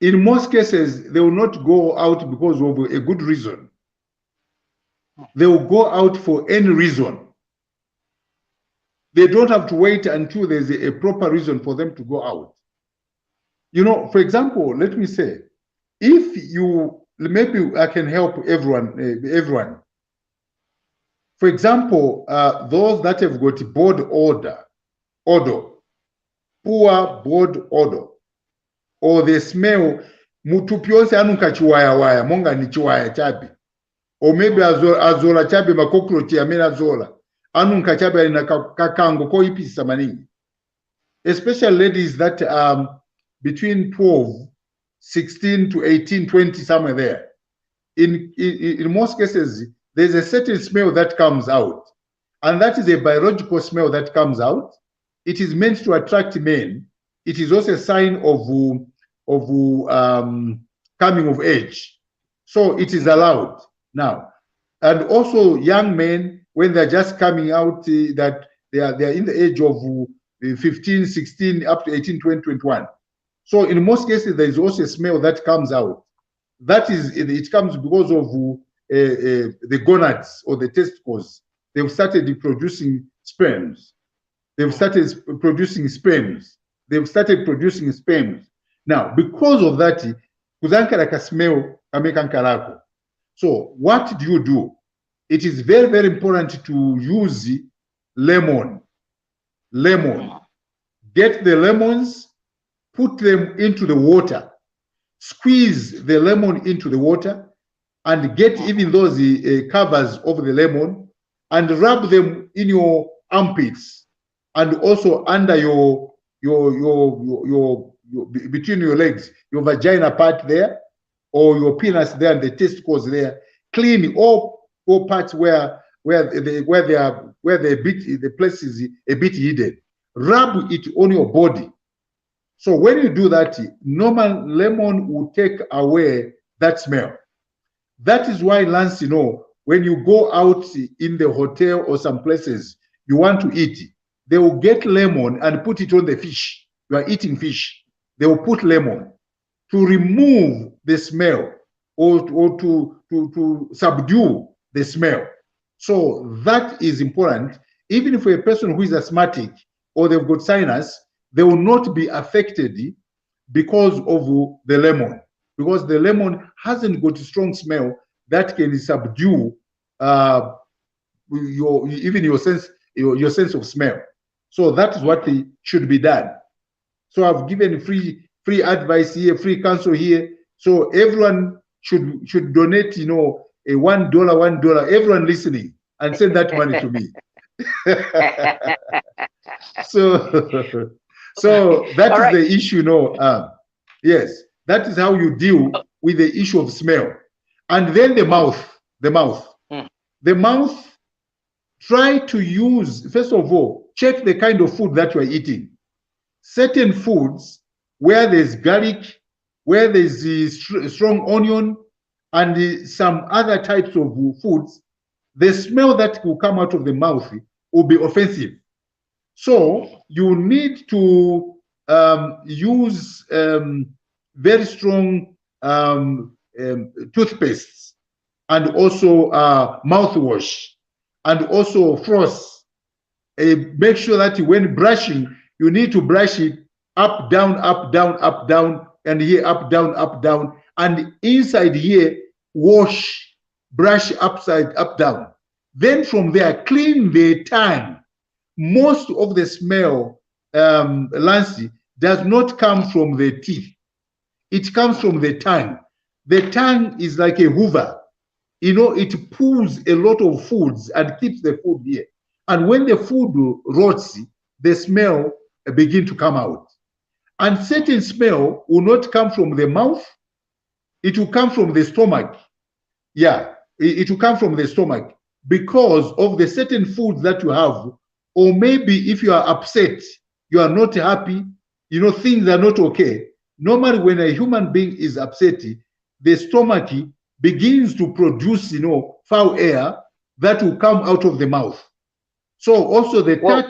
B: in most cases, they will not go out because of a good reason. They will go out for any reason. They don't have to wait until there's a proper reason for them to go out. You know, for example, let me say, if you, maybe I can help everyone. For example, those that have got board odor, poor board odor, or they smell mutu pyonse anuka chiwaya monga ni chiwaya chabi, or maybe azola chabi makokrochi amena azola anunka chabi alina kakango ko ipisa maningi, especially ladies that between 12, 16 to 18, 20, somewhere there. In most cases, there's a certain smell that comes out, and that is a biological smell that comes out. It is meant to attract men. It is also a sign of coming of age. So it is allowed now. And also young men, when they're just coming out, that they are in the age of 15, 16, up to 18, 20, 21. So in most cases, there is also a smell that comes out. That is, it comes because of the gonads or the testicles. They've started producing sperms. They've started producing sperms. They've started producing sperms. Now, because of that, kuzankara smell kamekankarako. So what do? It is very, very important to use lemon. Get the lemons, put them into the water, squeeze the lemon into the water, and get even those covers of the lemon and rub them in your armpits and also under your between your legs, your vagina part there, or your penis there and the testicles there. Clean all parts where the place is a bit hidden. Rub it on your body. So when you do that, normal lemon will take away that smell. That is why, Lance, you know, when you go out in the hotel or some places, you want to eat, they will get lemon and put it on the fish. You are eating fish. They will put lemon to remove the smell or to subdue the smell. So that is important. Even for a person who is asthmatic or they've got sinus, they will not be affected because of the lemon, because the lemon hasn't got a strong smell that can subdue your sense of smell. So that is what should be done. So I've given free advice here, free counsel here. So everyone should donate, you know, a $1. Everyone listening, and send that money to me. So that is the issue, no? Yes, that is how you deal with the issue of smell. And then the mouth. The mouth, try to use, first of all, check the kind of food that you are eating. Certain foods where there's garlic, where there's strong onion, and some other types of foods, the smell that will come out of the mouth will be offensive. So you need to use very strong toothpastes, and also mouthwash, and also floss. Make sure that when brushing, you need to brush it up, down, up, down, up, down, and here up, down, and inside here, brush upside, up, down. Then from there, clean the tongue. Most of the smell, Lancy, does not come from the teeth. It comes from the tongue. The tongue is like a hoover. You know, it pulls a lot of foods and keeps the food here. And when the food rots, the smell begin to come out. And certain smell will not come from the mouth. It will come from the stomach. Yeah, it will come from the stomach because of the certain foods that you have. Or maybe if you are upset, you are not happy, you know, things are not okay. Normally, when a human being is upset, the stomach begins to produce, you know, foul air that will come out of the mouth. So also the
A: Well,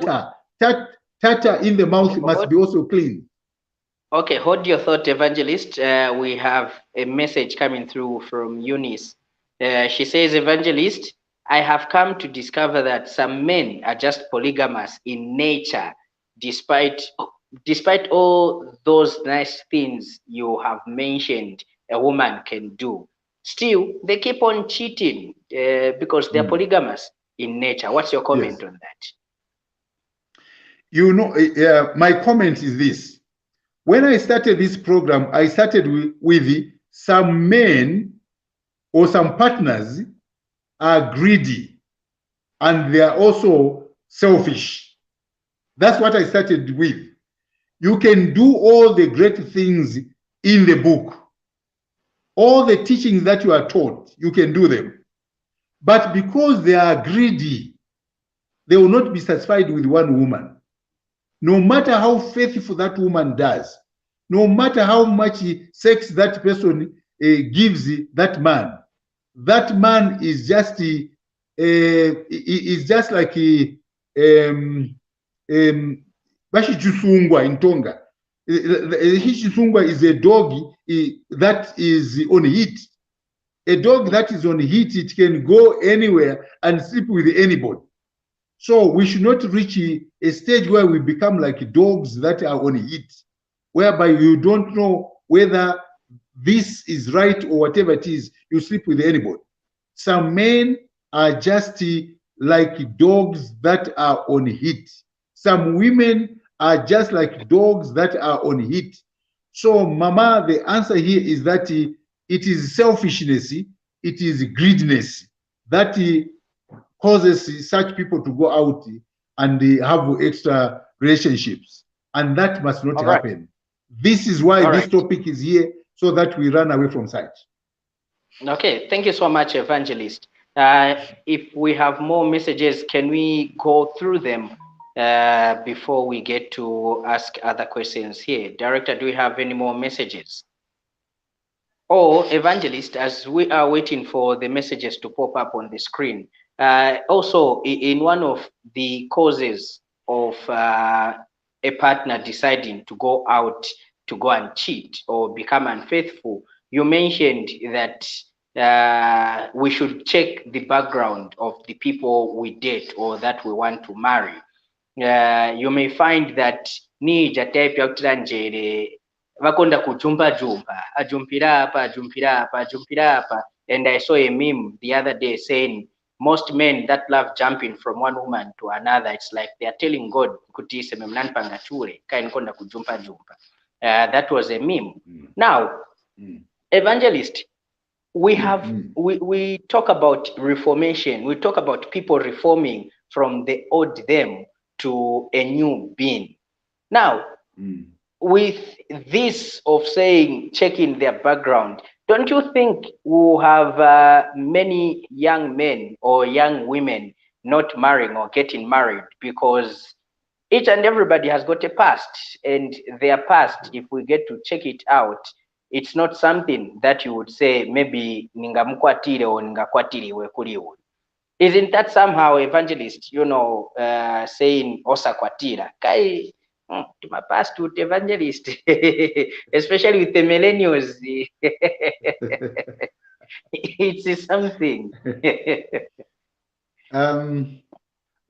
B: tartar in the mouth must be also clean.
A: Okay, hold your thought, Evangelist. We have a message coming through from Eunice. She says, Evangelist, I have come to discover that some men are just polygamous in nature, despite all those nice things you have mentioned a woman can do. Still, they keep on cheating because they're polygamous in nature. What's your comment on that?
B: You know, my comment is this. When I started this program, I started with some men or some partners are greedy and they are also selfish. That's what I started with. You can do all the great things in the book. All the teachings that you are taught, you can do them. But because they are greedy, they will not be satisfied with one woman. No matter how faithful that woman does, no matter how much sex that person gives that man is just like Bashichisungwa in Tonga. Hichisungwa is a dog that is on heat. A dog that is on heat, it can go anywhere and sleep with anybody. So we should not reach a stage where we become like dogs that are on heat, whereby you don't know whether this is right or whatever it is, you sleep with anybody. Some men are just like dogs that are on heat. Some women are just like dogs that are on heat. So, Mama, the answer here is that it is selfishness, it is greediness that causes such people to go out and have extra relationships. And that must not happen. This is why this topic is here, so that we run away from such.
A: Okay, thank you so much, Evangelist. If we have more messages, can we go through them before we get to ask other questions here? Director, do we have any more messages? Or Evangelist, as we are waiting for the messages to pop up on the screen, also in one of the causes of a partner deciding to go out to go and cheat or become unfaithful, you mentioned that we should check the background of the people we date or that we want to marry. You may find that nija type ya kutanjere vakonda kujumpa ajumpira apa, and I saw a meme the other day saying most men that love jumping from one woman to another, it's like they are telling God kuti sememnanpanga chure kain konda kujumpa. That was a meme. Now, Evangelist, we have we talk about reformation. We talk about people reforming from the old them to a new being. Now, with this of saying checking their background, don't you think we'll have many young men or young women not marrying or getting married because each and everybody has got a past, and their past, if we get to check it out, it's not something that you would say maybe ningamukwatire or ningakwatiriwe kuliwe. Isn't that somehow, Evangelist, saying osakwatira kai to my past with Evangelist, especially with the millennials? It's something.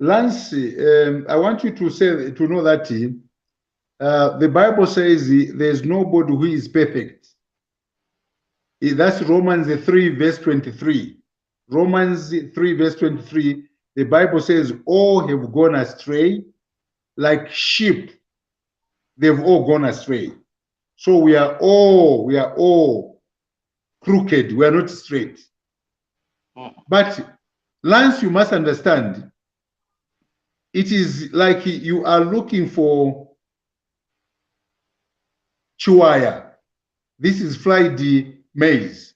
B: Lance, I want you to know that the Bible says there's nobody who is perfect. That's Romans 3 verse 23. Romans 3 verse 23, the Bible says all have gone astray like sheep. They've all gone astray. So we are all crooked. We are not straight. But Lance, you must understand, it is like you are looking for chiwaya. This is fried maize.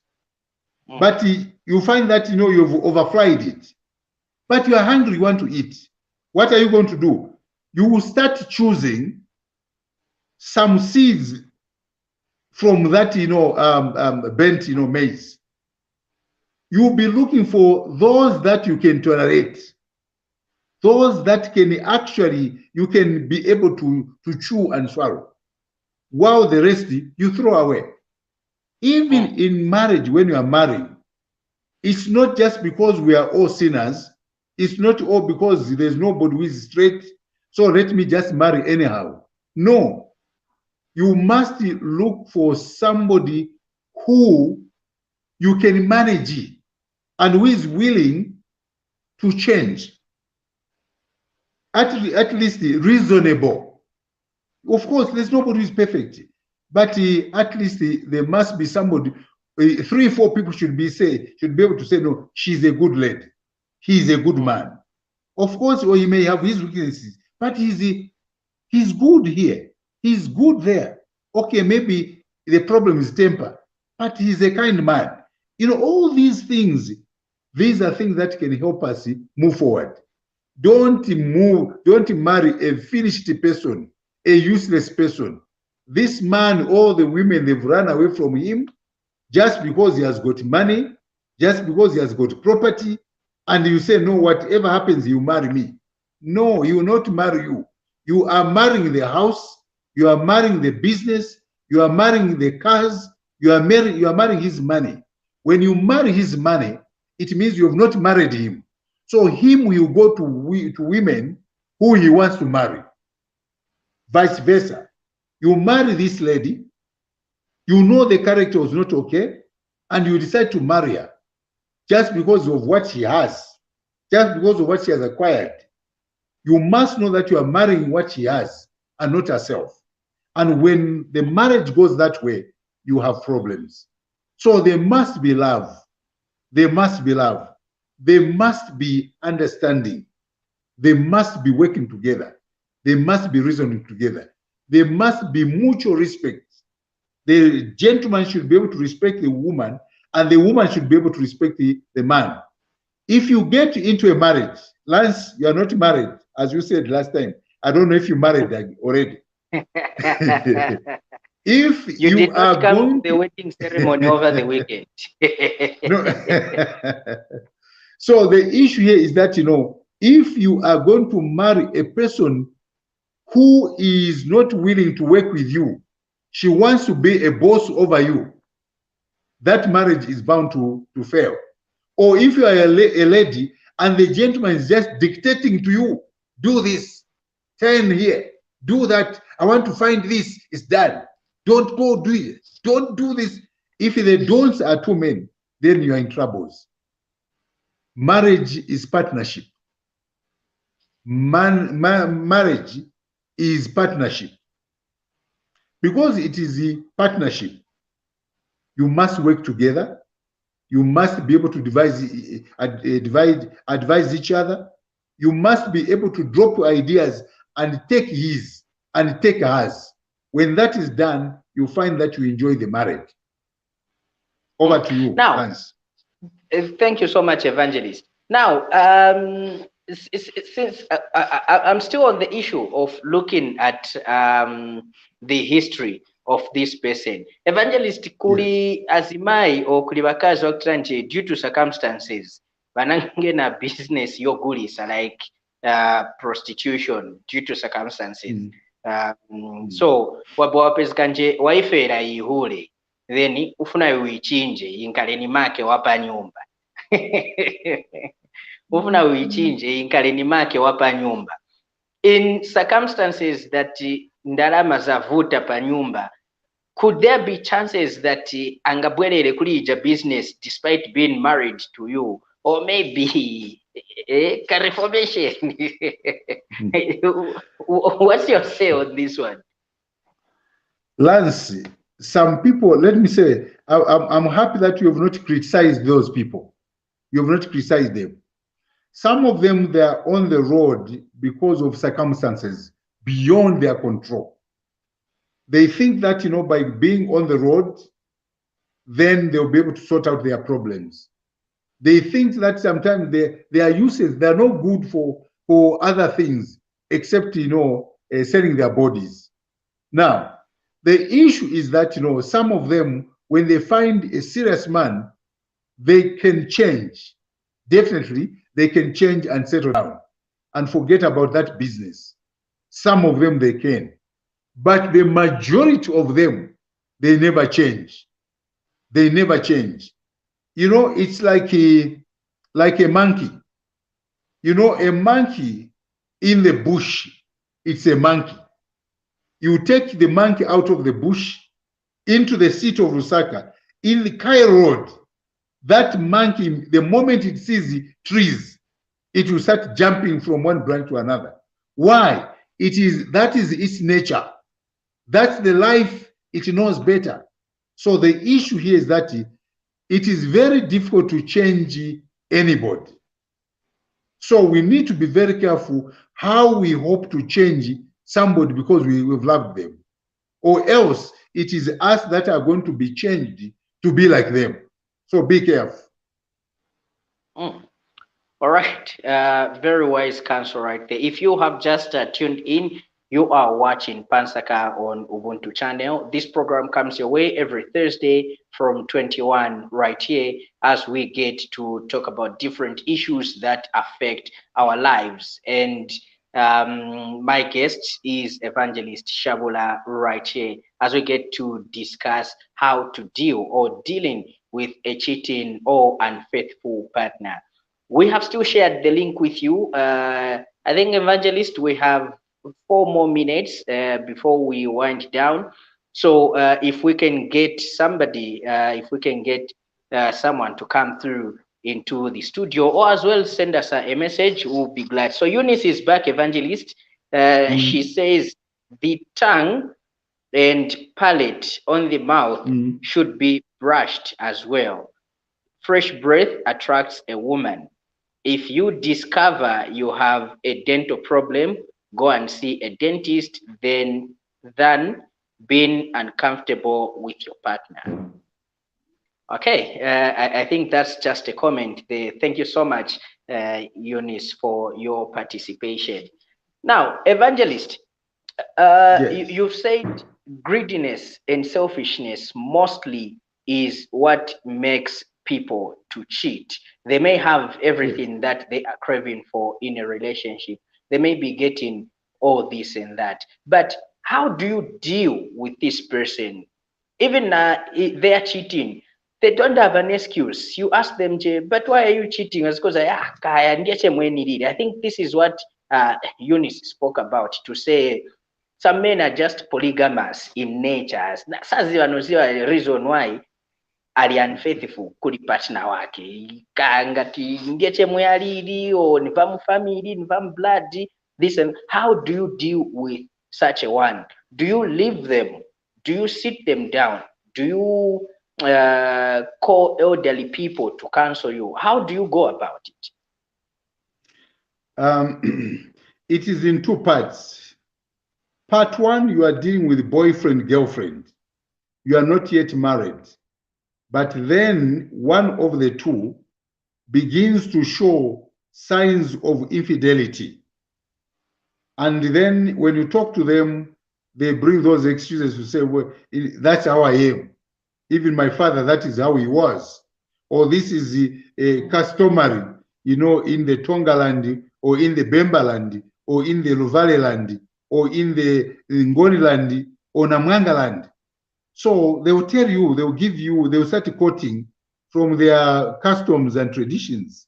B: But you find that you've overfried it. But you are hungry, you want to eat. What are you going to do? You will start choosing some seeds from that bent maize. You will be looking for those that you can tolerate. those that can actually, you can be able to chew and swallow, while the rest you throw away. Even in marriage, when you are married, it's not just because we are all sinners. It's not all because there's nobody who is straight, so let me just marry anyhow. No, you must look for somebody who you can manage and who is willing to change. At least reasonable. Of course, there's nobody who is perfect, but at least there must be somebody. 3 or 4 people should be able to say, no, she's a good lady, he's a good man. Of course, or he may have his weaknesses, but he's good here, he's good there. Okay, maybe the problem is temper, but he's a kind man. You know, all these things, these are things that can help us move forward. Don't marry a finished person, a useless person. This man, all the women, they've run away from him just because he has got money, just because he has got property, and you say, no, whatever happens, you marry me. No, he will not marry you. You are marrying the house, you are marrying the business, you are marrying the cars, you are marrying his money. When you marry his money, it means you have not married him. So him will go to women who he wants to marry. Vice versa. You marry this lady, you know the character was not okay, and you decide to marry her just because of what she has, just because of what she has acquired. You must know that you are marrying what she has and not herself. And when the marriage goes that way, you have problems. So there must be love. There must be love. There must be understanding. They must be working together. They must be reasoning together. There must be mutual respect. The gentleman should be able to respect the woman, and the woman should be able to respect the man. If you get into a marriage, Lance, you are not married, as you said last time. I don't know if you married already. If
A: you did
B: are
A: not come
B: going
A: to the wedding ceremony over the weekend.
B: No. So the issue here is that, you know, if you are going to marry a person who is not willing to work with you, she wants to be a boss over you, that marriage is bound to fail. Or if you are a lady and the gentleman is just dictating to you, do this, turn here, do that, I want to find this, it's done. Don't go do it, don't do this. If the don'ts are too many, then you are in troubles. Marriage is partnership. Marriage is partnership. Because it is a partnership, you must work together. You must be able to advise each other. You must be able to drop ideas and take his and take hers. When that is done, you find that you enjoy the marriage. Over to you,
A: now.
B: Hans.
A: Thank you so much, Evangelist. Now, since I'm still on the issue of looking at the history of this person, Evangelist, kuli azimai or kuli bakazi okutranje due to circumstances banange na business yogulisa like prostitution due to circumstances. So wabwapezikanje waifera ihule then ufuna uichinje inkaleni make wapa nyumba ufuna uichinje inkaleni make wapa nyumba in circumstances that ndalama zavuta pa nyumba. Could there be chances that angabwerere kulija business despite being married to you, or maybe reformation? What's your say on this one,
B: Lance? Some people, let me say, I'm happy that you have not criticized those people. You have not criticized them. Some of them, they are on the road because of circumstances beyond their control. They think that, you know, by being on the road, then they'll be able to sort out their problems. They think that sometimes they are useless. They're not good for other things except, you know, selling their bodies. Now, the issue is that, you know, some of them, when they find a serious man, they can change. Definitely, they can change and settle down. and forget about that business. Some of them they can, but the majority of them, they never change. They never change. You know, it's like a monkey. You know, a monkey in the bush, it's a monkey. You take the monkey out of the bush into the city of Nsaka, in the Cairo Road, that monkey, the moment it sees trees, it will start jumping from one branch to another. Why? That is its nature. That's the life it knows better. So the issue here is that it is very difficult to change anybody. So we need to be very careful how we hope to change somebody because we've loved them. Or else it is us that are going to be changed to be like them. So be careful.
A: Mm. All right, very wise counsel right there. If you have just tuned in, you are watching Pansaka on Ubuntu channel. This program comes your way every Thursday from 21 right here as we get to talk about different issues that affect our lives. And my guest is Evangelist Shaabula right here as we get to discuss how to deal or dealing with a cheating or unfaithful partner. We have still shared the link with you. I think, Evangelist, we have 4 more minutes before we wind down. So if we can get somebody, if we can get someone to come through into the studio or as well send us a message, we'll be glad. So Eunice is back, Evangelist. She says the tongue and palate on the mouth should be brushed as well. Fresh breath attracts a woman. If you discover you have a dental problem, go and see a dentist than being uncomfortable with your partner. Okay, I think that's just a comment there. Thank you so much, Eunice, for your participation. Now, Evangelist,
B: Yes.
A: you've said greediness and selfishness mostly is what makes people to cheat. They may have everything
B: Yes.
A: that they are craving for in a relationship. They may be getting all this and that. But how do you deal with this person? Even if they are cheating, they don't have an excuse. You ask them, but why are you cheating? It's because I think this is what Eunice spoke about to say some men are just polygamous in nature. Saziwa reason why ali unfaithful kuli partner wake ngati ndiye chemwe alili or niva mu family niva mu blood this. And how do you deal with such a one? Do you leave them? Do you sit them down? Do you call elderly people to counsel you? How do you go about it?
B: It is in two parts. Part one, you are dealing with boyfriend, girlfriend. You are not yet married. But then one of the two begins to show signs of infidelity. And then when you talk to them, they bring those excuses to say, well, that's how I am. Even my father, that is how he was. Or this is customary, you know, in the Tonga land, or in the Bemba land, or in the Luvale land, or in the Ngoni land, or Namwanga land. So they will tell you, they will give you, they will start quoting from their customs and traditions.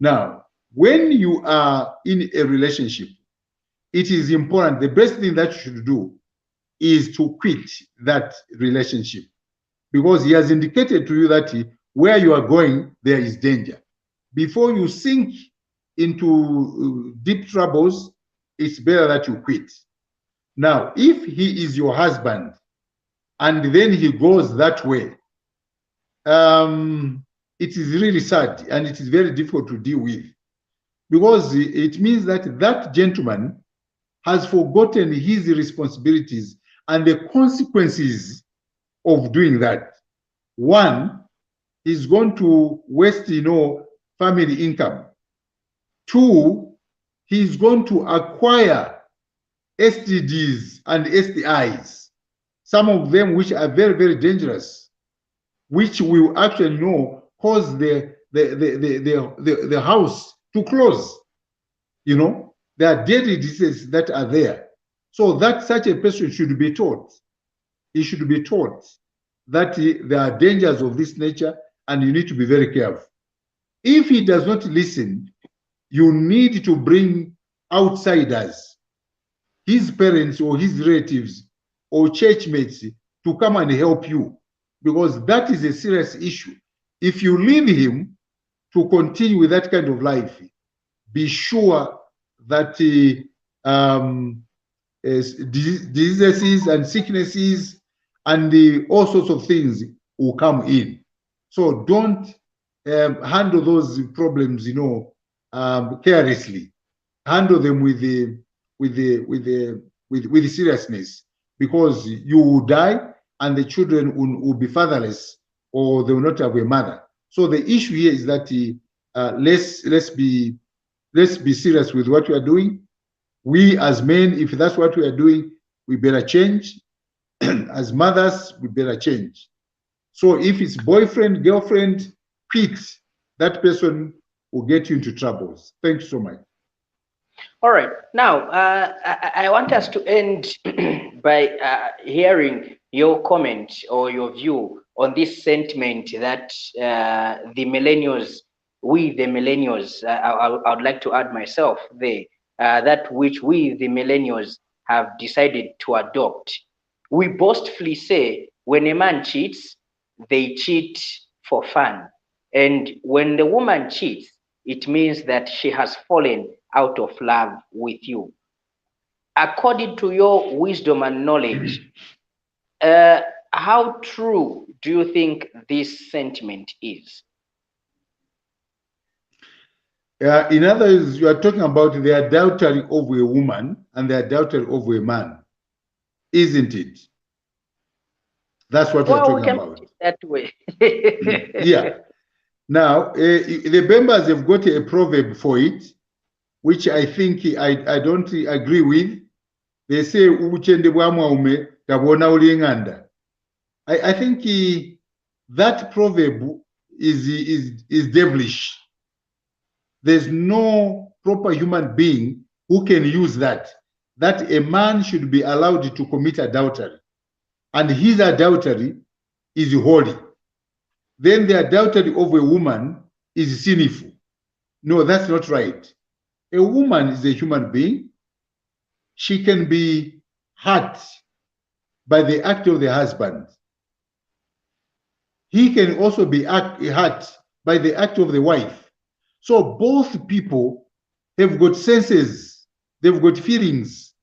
B: Now, when you are in a relationship, it is important. The best thing that you should do is to quit that relationship, because he has indicated to you that where you are going, there is danger. Before you sink into deep troubles, it's better that you quit. Now, if he is your husband and then he goes that way, it is really sad and it is very difficult to deal with, because it means that that gentleman has forgotten his responsibilities and the consequences of doing that. One, he's going to waste, you know, family income. Two, he's going to acquire STDs and STIs, some of them which are very, very dangerous, which will actually cause the house to close. You know, there are deadly diseases that are there. So that such a person should be taught. He should be taught that there are dangers of this nature and you need to be very careful. If he does not listen, you need to bring outsiders, his parents or his relatives or church mates, to come and help you, because that is a serious issue. If you leave him to continue with that kind of life, be sure that diseases and sicknesses and all sorts of things will come in. So don't handle those problems, you know, carelessly. Handle them with seriousness, because you will die and the children will be fatherless, or they will not have a mother. So the issue here is that let's be serious with what we are doing. We as men, if that's what we are doing, we better change. As mothers, we better change. So if it's boyfriend, girlfriend, quit. That person will get you into troubles. Thank you so much.
A: All right. Now, I want us to end by hearing your comment or your view on this sentiment that the millennials, I would like to add myself there, that which we, the millennials, have decided to adopt. We boastfully say when a man cheats, they cheat for fun. And when the woman cheats, it means that she has fallen out of love with you. According to your wisdom and knowledge, how true do you think this sentiment is?
B: In other words, you are talking about the adultery of a woman and the adultery of a man, isn't it? That's what we're talking about.
A: Put it that way.
B: Yeah. Now, the members have got a proverb for it, which I think I don't agree with. They say, I think that proverb is devilish. There's no proper human being who can use that a man should be allowed to commit adultery, and his adultery is holy. Then the adultery of a woman is sinful. No, that's not right. A woman is a human being. She can be hurt by the act of the husband. He can also be hurt by the act of the wife. So both people have got senses, they've got feelings,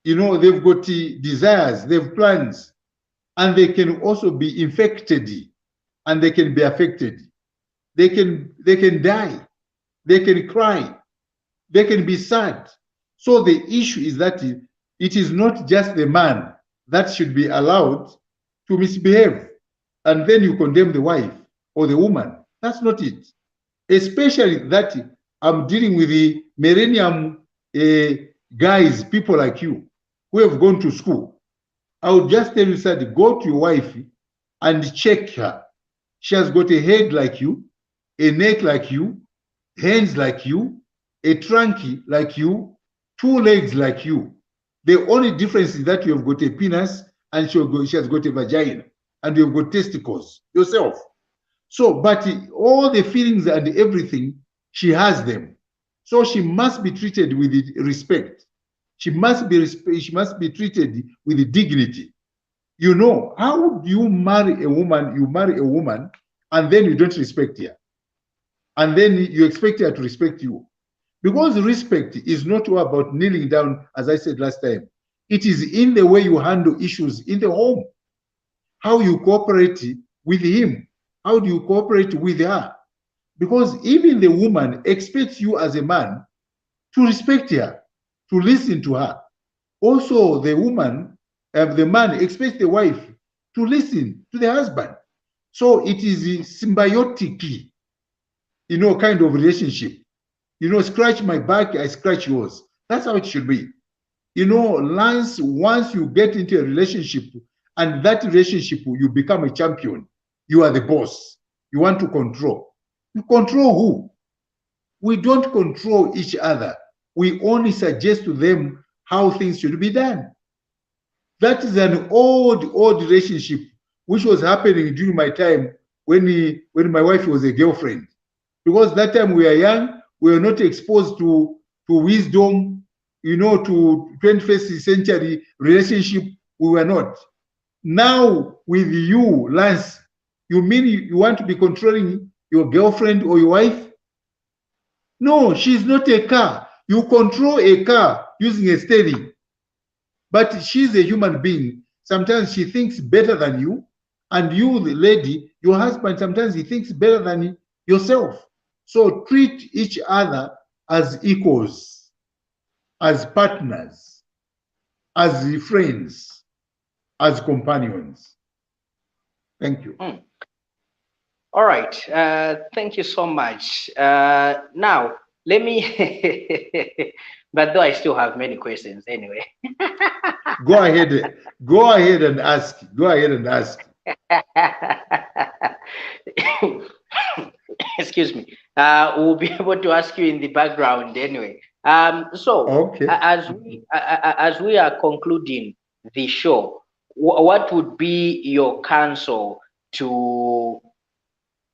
B: you know, they've got desires, they've plans, and they can also be infected and they can be affected. They can die, they can cry, they can be sad. So the issue is that it is not just the man that should be allowed to misbehave, and then you condemn the wife or the woman. That's not it. Especially that I'm dealing with the millennium guys, people like you, who have gone to school. I would just tell you, sir, go to your wife and check her. She has got a head like you, a neck like you, hands like you, a trunk like you, 2 legs like you. The only difference is that you have got a penis and she has got a vagina, and you have got testicles yourself. So, but all the feelings and everything, she has them. So she must be treated with respect. She must be treated with dignity. You know, how do you marry a woman? You marry a woman and then you don't respect her. And then you expect her to respect you. Because respect is not all about kneeling down, as I said last time. It is in the way you handle issues in the home. How you cooperate with him. How do you cooperate with her? Because even the woman expects you as a man to respect her, to listen to her. Also, the woman, the man expects the wife to listen to the husband. So it is a symbiotic, you know, kind of relationship. You know, scratch my back, I scratch yours. That's how it should be. You know, once you get into a relationship, and that relationship, you become a champion. You are the boss. You want to control. You control who? We don't control each other. We only suggest to them how things should be done. That is an old relationship which was happening during my time when my wife was a girlfriend. Because that time we were young, we were not exposed to wisdom, to 21st century relationship. We were not. Now with you, Lance, you mean you want to be controlling your girlfriend or your wife? No, she's not a car. You control a car using a steering. But she's a human being. Sometimes she thinks better than you. And you, the lady, your husband, sometimes he thinks better than yourself. So treat each other as equals, as partners, as friends, as companions. Thank you.
A: All right. Thank you so much. Now, let me, but though I still have many questions anyway.
B: Go ahead. Go ahead and ask. Go ahead and ask.
A: Excuse me. We'll be able to ask you in the background anyway. So
B: Okay.
A: As we are concluding the show, what would be your counsel to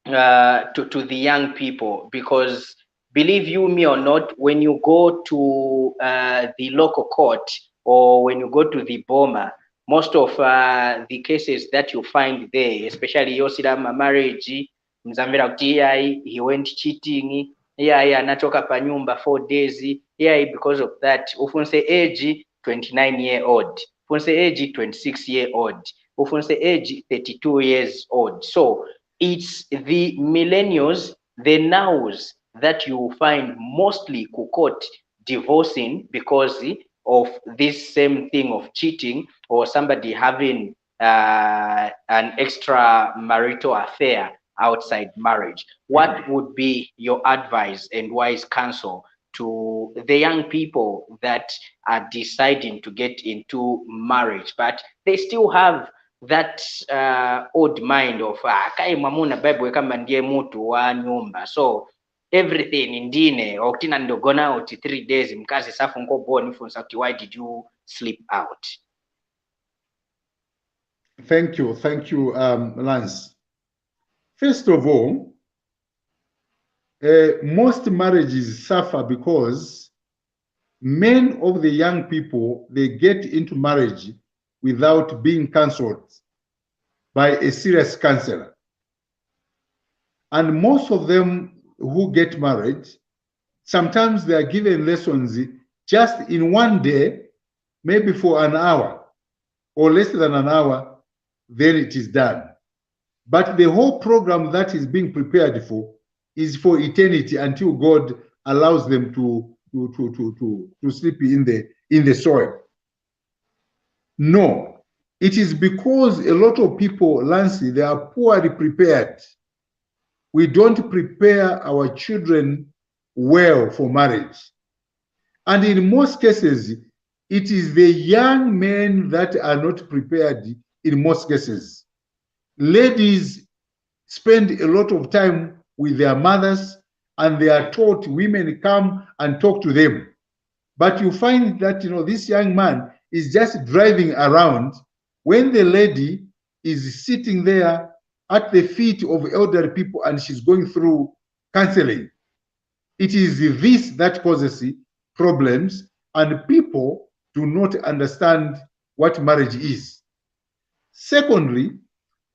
A: the young people? Because believe you me or not, when you go to the local court or when you go to the Boma, most of the cases that you find there, especially Yosidama marriage, Mzamira kuti he went cheating, anatoka pa nyumba 4 days, because of that, ufunse age 29-year-old, ufunse age 26-year-old, ufunse age 32 years old. So it's the millennials, the nows, that you find mostly court divorcing because of this same thing of cheating or somebody having an extramarital affair outside marriage. What would be your advice and wise counsel to the young people that are deciding to get into marriage, but they still have that old mind of kai mwamuna Bible kama ndiye mutu wa nyumba, so everything ndine okutina ndogona out 3 days mkazi safu nkoboni funsa kuti why did you sleep out?
B: Thank you, Lance. First of all, most marriages suffer because many of the young people, they get into marriage without being counseled by a serious counselor. And most of them who get married, sometimes they are given lessons just in one day, maybe for an hour or less than an hour, then it is done. But the whole program that is being prepared for is for eternity until God allows them to sleep in the soil. No, it is because a lot of people, Lancy, they are poorly prepared. We don't prepare our children well for marriage. And in most cases, it is the young men that are not prepared in most cases. Ladies spend a lot of time with their mothers and they are taught, women come and talk to them. But you find that, this young man is just driving around when the lady is sitting there at the feet of elderly people and she's going through counseling. It is this that causes problems, and people do not understand what marriage is. Secondly,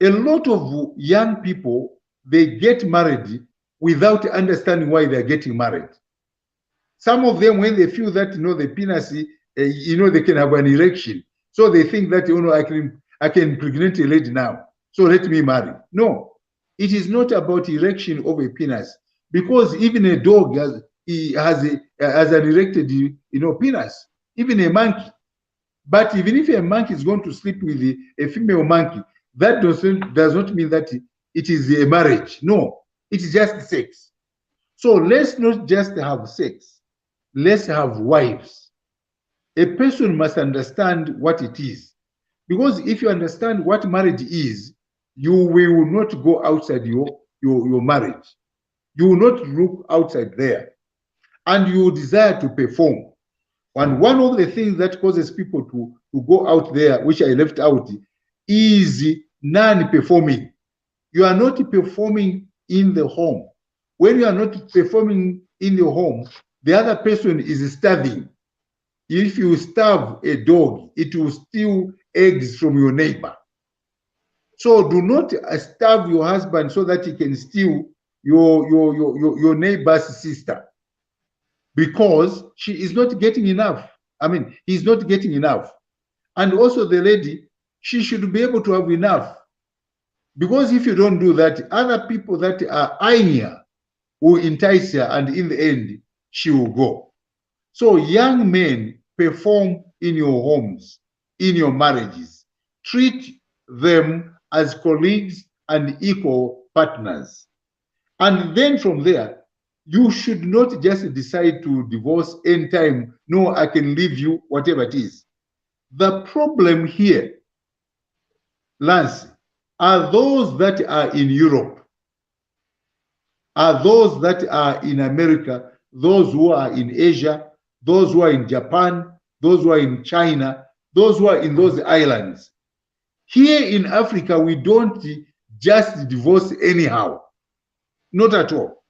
B: a lot of young people, they get married without understanding why they're getting married. Some of them, when they feel that, the penis, they can have an erection. So they think that, I can impregnate a lady now, so let me marry. No, it is not about erection of a penis, because even a dog has an erected, penis, even a monkey. But even if a monkey is going to sleep with a female monkey, that does not mean that it is a marriage. No, it is just sex. So let's not just have sex. Let's have wives. A person must understand what it is. Because if you understand what marriage is, you will not go outside your marriage. You will not look outside there. and you desire to perform. And one of the things that causes people to go out there, which I left out, is non-performing. You are not performing in the home. When you are not performing in the home, the other person is starving. If you starve a dog, it will steal eggs from your neighbor. So do not starve your husband so that he can steal your neighbor's sister, because she is not getting enough. I mean, he's not getting enough. And also the lady, she should be able to have enough. Because if you don't do that, other people that are eyeing her will entice her, and in the end, she will go. So young men, perform in your homes, in your marriages. Treat them as colleagues and equal partners. And then from there, you should not just decide to divorce anytime. No, I can leave you, whatever it is. The problem here, Lance, are those that are in Europe, are those that are in America, those who are in Asia, those who are in Japan, those who are in China, those who are in those islands. Here in Africa, we don't just divorce anyhow. Not at all.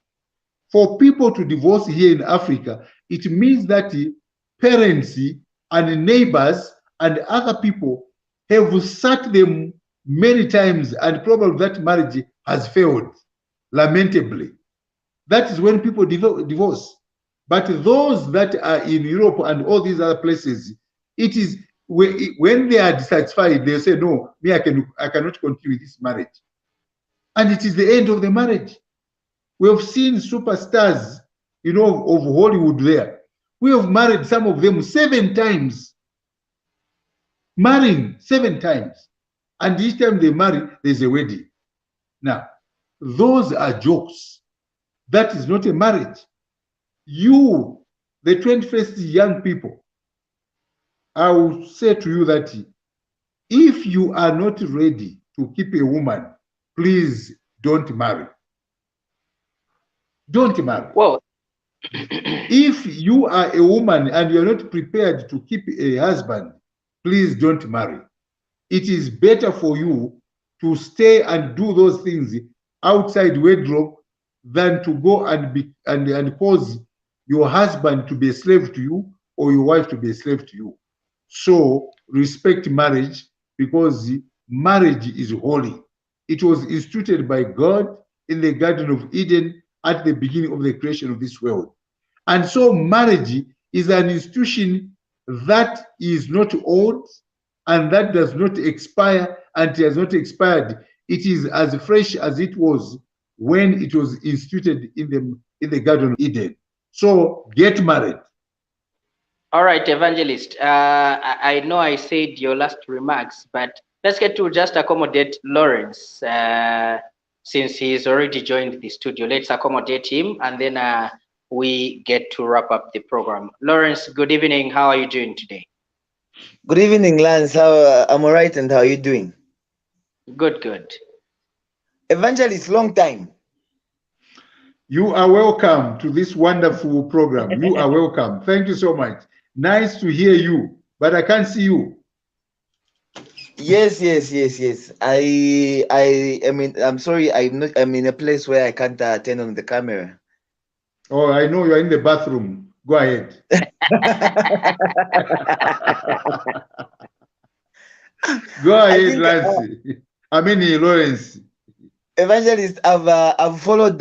B: For people to divorce here in Africa, it means that parents and neighbors and other people have sat them many times, and probably that marriage has failed, lamentably. That is when people divorce. But those that are in Europe and all these other places, it is when they are dissatisfied, they say, no, me, I cannot continue this marriage. And it is the end of the marriage. We have seen superstars, of Hollywood there. We have married some of them 7 times. Marrying 7 times. And each time they marry, there's a wedding. Now, those are jokes. That is not a marriage. You, the 21st young people, I will say to you that if you are not ready to keep a woman, please don't marry. Don't marry.
A: Well,
B: if you are a woman and you're not prepared to keep a husband, please don't marry. It is better for you to stay and do those things outside wedlock than to go and cause your husband to be a slave to you or your wife to be a slave to you. So respect marriage, because marriage is holy. It was instituted by God in the Garden of Eden at the beginning of the creation of this world. And so marriage is an institution that is not old and that does not expire, and it has not expired. It is as fresh as it was when it was instituted in the Garden of Eden. So get married.
A: All right, Evangelist. I know I said your last remarks, but let's get to just accommodate Lawrence, since he's already joined the studio. Let's accommodate him, and then we get to wrap up the program. Lawrence, good evening. How are you doing today?
D: Good evening, Lance. I'm all right, and how are you doing?
A: Good, good.
D: Evangelist, long time.
B: You are welcome to this wonderful program. You are welcome. Thank you so much. Nice to hear you, but I can't see you.
D: Yes. I'm sorry. I'm in a place where I can't turn on the camera.
B: Oh, I know you're in the bathroom. Go ahead. Go ahead, Lance. Lawrence.
D: Evangelist, I've followed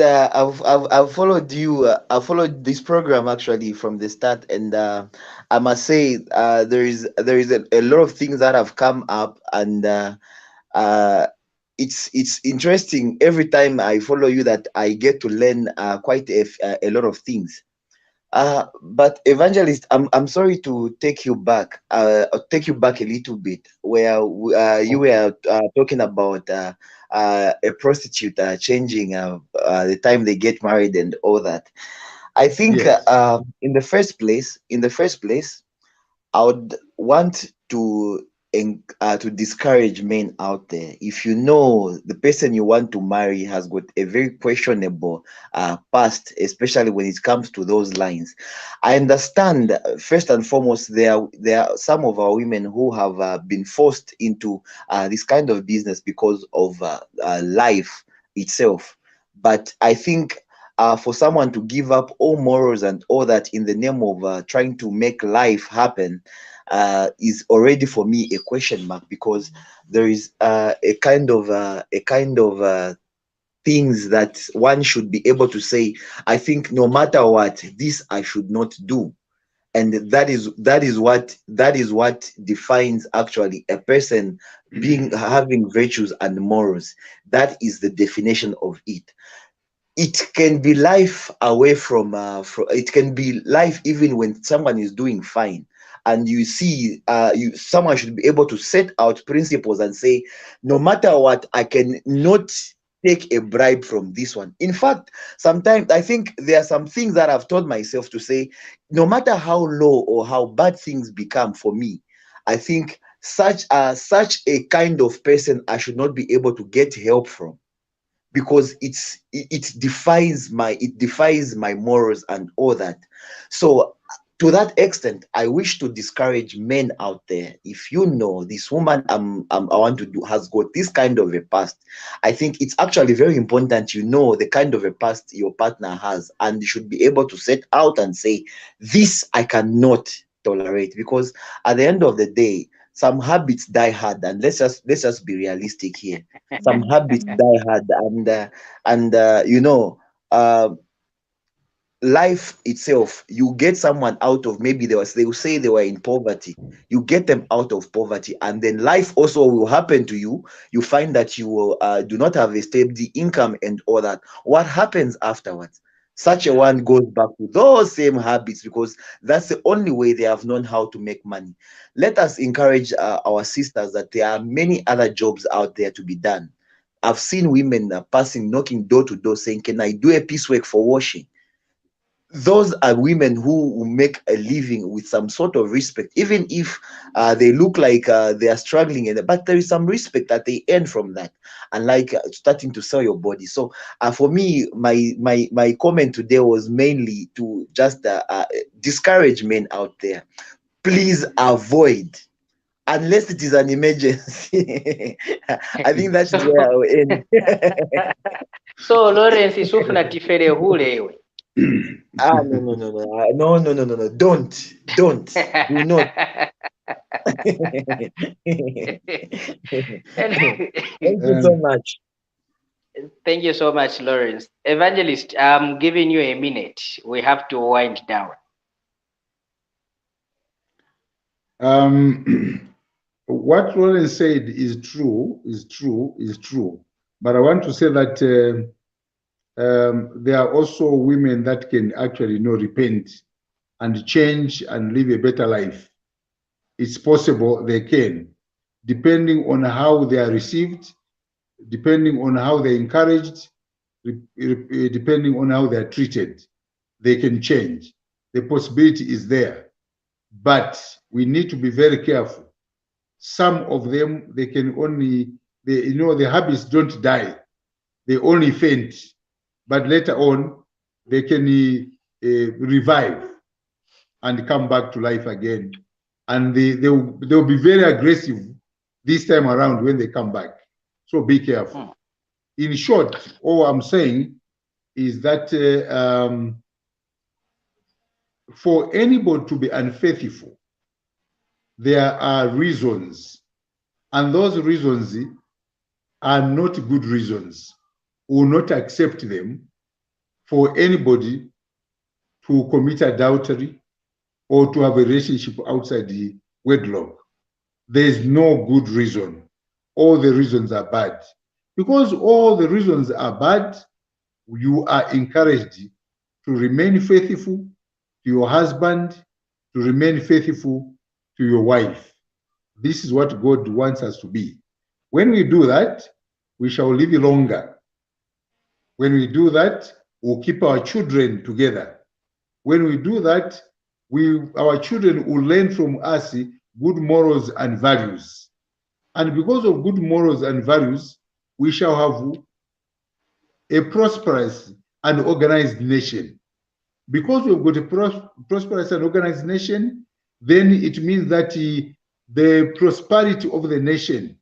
D: you. I've followed this program actually from the start, and I must say there is a lot of things that have come up, and it's interesting every time I follow you that I get to learn quite a lot of things. But Evangelist, I'm sorry to take you back a little bit, where you were talking about a prostitute changing the time they get married and all that. I think
B: Yes.
D: in the first place, I would want to to discourage men out there. If you know the person you want to marry has got a very questionable past, especially when it comes to those lines, I understand. First and foremost, there are some of our women who have been forced into this kind of business because of life itself. But I think for someone to give up all morals and all that in the name of trying to make life happen is already for me a question mark, because there is a kind of things that one should be able to say, I think no matter what, this I should not do. And that is what defines actually a person being having virtues and morals. That is the definition of it. It can be life away from it can be life even when someone is doing fine, and you see someone should be able to set out principles and say, no matter what, I can not take a bribe from this one. In fact, sometimes I think there are some things that I've told myself to say, no matter how low or how bad things become for me, I think such a kind of person I should not be able to get help from, because it defies my morals and all that. So to that extent, I wish to discourage men out there. If you know this woman I want to do has got this kind of a past, I think it's actually very important you know the kind of a past your partner has, and you should be able to set out and say, this I cannot tolerate. Because at the end of the day, some habits die hard, and let's just be realistic here. Some habits die hard, and uh, life itself, you get someone out of, maybe they will say they were in poverty, you get them out of poverty, and then life also will happen to you. You find that you will do not have a steady income and all that. What happens afterwards? Such a one goes back to those same habits, because that's the only way they have known how to make money. Let us encourage our sisters that there are many other jobs out there to be done. I've seen women passing, knocking door to door, saying, can I do a piecework for washing? Those are women who will make a living with some sort of respect, even if they look like they are struggling, but there is some respect that they earn from that, unlike starting to sell your body. So for me, my comment today was mainly to just discourage men out there. Please avoid, unless it is an emergency. I think that's where
A: so,
D: I'll end.
A: so Lawrence sufuna tifere hulewe.
D: No. Don't. Do not. Thank you so
B: Um,
D: much.
A: Thank you so much, Lawrence. Evangelist, I'm giving you a minute. We have to wind down.
B: what Roland said is true. But I want to say that there are also women that can actually repent and change and live a better life. It's possible they can, depending on how they are received, depending on how they're encouraged, depending on how they're treated. They can change. The possibility is there. But we need to be very careful. Some of them, they can only, the habits don't die. They only faint. But later on, they can revive and come back to life again. And they'll be very aggressive this time around when they come back. So be careful. In short, all I'm saying is that for anybody to be unfaithful, there are reasons, and those reasons are not good reasons. We will not accept them for anybody to commit adultery or to have a relationship outside the wedlock. There is no good reason. All the reasons are bad. Because all the reasons are bad, you are encouraged to remain faithful to your husband, to remain faithful to your wife. This is what God wants us to be. When we do that, we shall live longer. When we do that, we'll keep our children together. When we do that, our children will learn from us good morals and values. And because of good morals and values, we shall have a prosperous and organized nation. Because we've got a prosperous and organized nation, then it means that the prosperity of the nation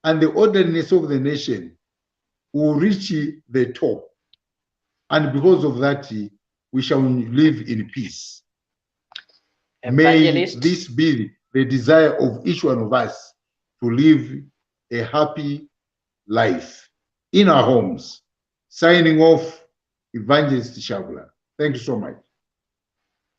B: and the orderliness of the nation will reach the top. And because of that, we shall live in peace.
A: Evangelist.
B: May this be the desire of each one of us to live a happy life in our homes. Signing off, Evangelist Shaabula. Thank you so much.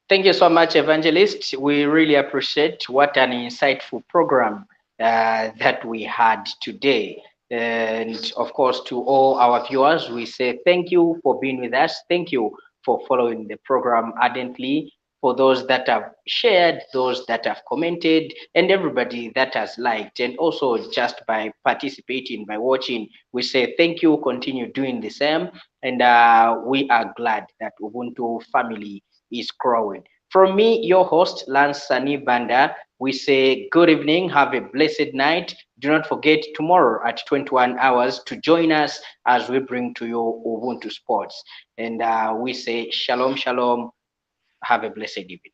A: Thank you so much, Evangelist. We really appreciate what an insightful program that we had today. And of course, to all our viewers, we say thank you for being with us. Thank you for following the program ardently. For those that have shared, those that have commented, and everybody that has liked, and also just by participating, by watching, we say thank you. Continue doing the same. And we are glad that Ubuntu family is growing. From me, your host, Lance Sani Banda, we say good evening, have a blessed night. Do not forget tomorrow at 21 hours to join us as we bring to you Ubuntu Sports. And we say shalom, shalom. Have a blessed evening.